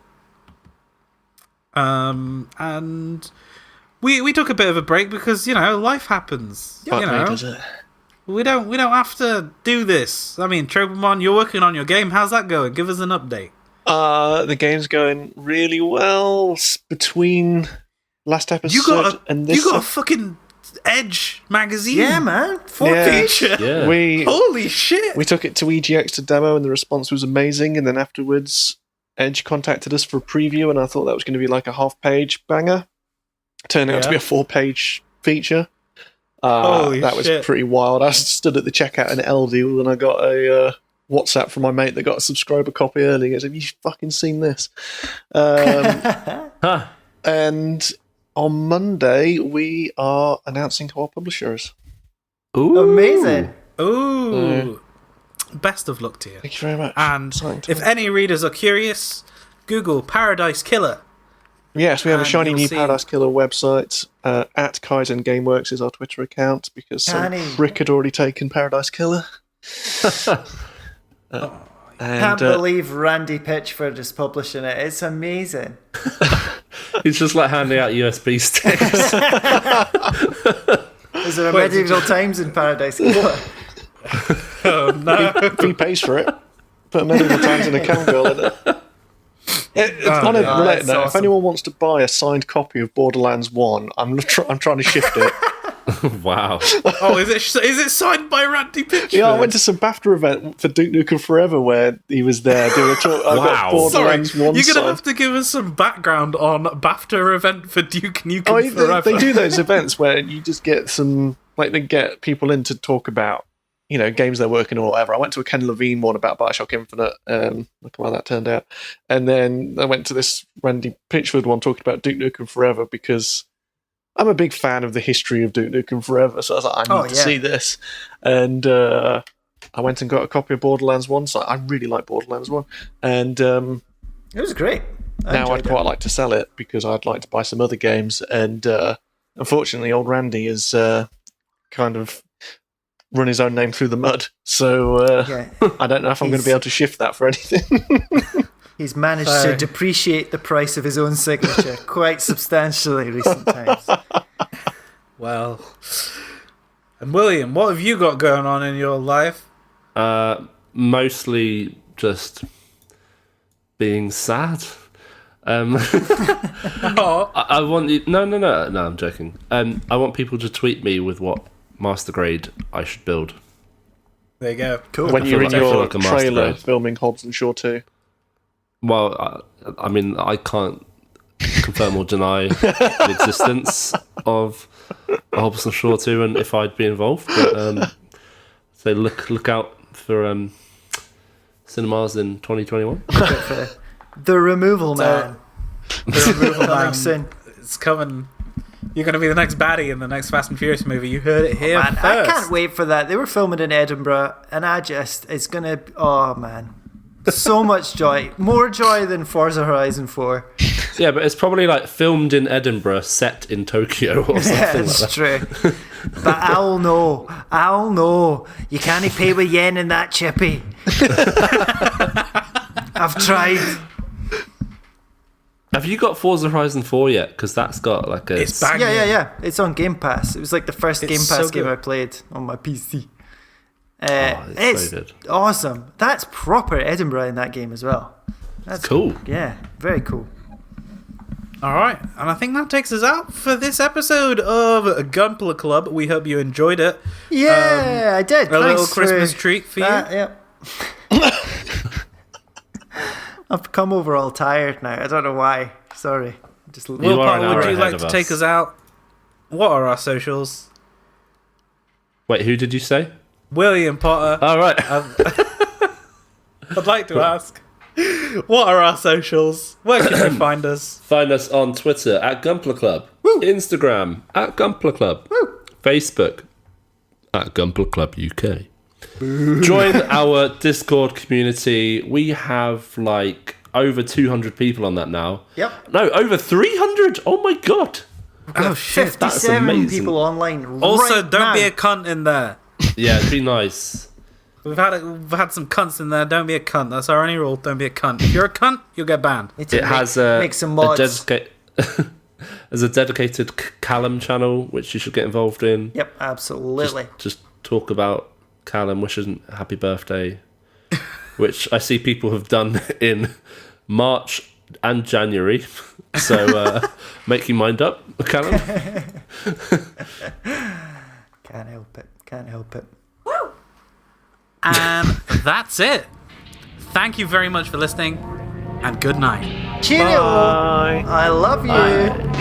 And we took a bit of a break because, you know, life happens. Fuck you me, know, does it? we don't have to do this. I mean, Trobamon, you're working on your game. How's that going? Give us an update. The game's going really well. Between last episode and this. You got a fucking Edge magazine. Yeah, man. Feature. yeah. we Holy shit. we took it to EGX to demo, and the response was amazing. And then afterwards, Edge contacted us for a preview, and I thought that was going to be like a half-page banger. Turned out to be a 4-page feature. Holy that was shit. pretty wild. I stood at the checkout in Eldeal and I got a WhatsApp from my mate that got a subscriber copy early. He goes, "Have you fucking seen this?" Huh. And on Monday, we are announcing who our publisher is. Ooh. Amazing. Ooh. Best of luck to you. Thank you very much. And Exciting if time. any readers are curious, Google Paradise Killer. Yes, we have a and shiny you'll new see- Paradise Killer website. At Kaizen Gameworks is our Twitter account because some Shiny. prick had already taken Paradise Killer. Can't believe Randy Pitchford is publishing it. It's amazing. He's just like handing out USB sticks. Is there a medieval times in Paradise Killer? Oh, no. If he pays for it, put medieval times in a cam girl in it. On a yeah. related That's note, if awesome. anyone wants to buy a signed copy of Borderlands 1, I'm trying to shift it. Wow. Oh, is it signed by Randy Pitchford? Yeah, I went to some BAFTA event for Duke Nukem Forever where he was there doing a talk. I Wow. got Borderlands 1 You're going to signed. have to give us some background on BAFTA event for Duke Nukem Oh, Forever. they do those events where you just get some, like, they get people in to talk about, you know, games they're working on or whatever. I went to a Ken Levine one about Bioshock Infinite. Look how that turned out. And then I went to this Randy Pitchford one talking about Duke Nukem Forever because I'm a big fan of the history of Duke Nukem Forever. So I was like, I need to see this. And I went and got a copy of Borderlands 1. So I really like Borderlands 1. And It was great. now I'd quite like to sell it because I'd like to buy some other games. And unfortunately, old Randy has kind of run his own name through the mud. So I don't know if I'm going to be able to shift that for anything. He's managed to depreciate the price of his own signature quite substantially recent times. Well, and William, what have you got going on in your life? Mostly just being sad. Oh, I want you. No, I'm joking. I want people to tweet me with what master grade I should build. there you go. Cool. When I you're feel in like- I feel your like a master trailer grade. filming Hobbs and Shaw 2. Well, I mean, I can't confirm or deny the existence of Hobbs and Shaw 2 and if I'd be involved. But so look out for cinemas in 2021. The Removal Man. The Removal Man soon. It's coming. You're going to be the next baddie in the next Fast and Furious movie. You heard it here Man, first. I can't wait for that. They were filming in Edinburgh, and it's going to... Oh, man. So much joy. More joy than Forza Horizon 4. Yeah, but it's probably like filmed in Edinburgh, set in Tokyo or something Yeah, like it's that. true. But I'll know. You can't pay with yen in that chippy. I've tried. Have you got Forza Horizon 4 yet? Because that's got like a... It's banging. Yeah. It's on Game Pass. It was like the first It's Game so Pass game good. I played on my PC. it's It's so good. awesome. That's proper Edinburgh in that game as well. That's Cool. Yeah, very cool. All right, and I think that takes us out for this episode of Gunpla Club. We hope you enjoyed it. Yeah, I did. A little Thanks Christmas for treat for that, you. Yep. I've come over all tired now. I don't know why. Sorry. Just You Will are an Potter, hour would you ahead like of to us. take us out? What are our socials? Wait, who did you say? William Potter. All right. I'd like to ask, what are our socials? Where can you find us? Find us on Twitter at Gunpla Club, Instagram at Gunpla Club, Facebook at Gunpla Club UK. Join our Discord community. We have like over 200 people on that now. Yep. No, over 300. Oh my god. Oh shit! that's 57 amazing. people online Also, right don't now. be a cunt in there. Yeah, it'd be nice. We've had some cunts in there. Don't be a cunt. That's our only rule. Don't be a cunt. If you're a cunt, you'll get banned. Need to It has a make some mods. there's a dedicated Callum channel which you should get involved in. Yep, absolutely. Just talk about Callum, wishing happy birthday, which I see people have done in March and January. So make your mind up, Callum. Can't help it. And that's it. Thank you very much for listening, and good night. Cheerio! Bye. I love you. Bye.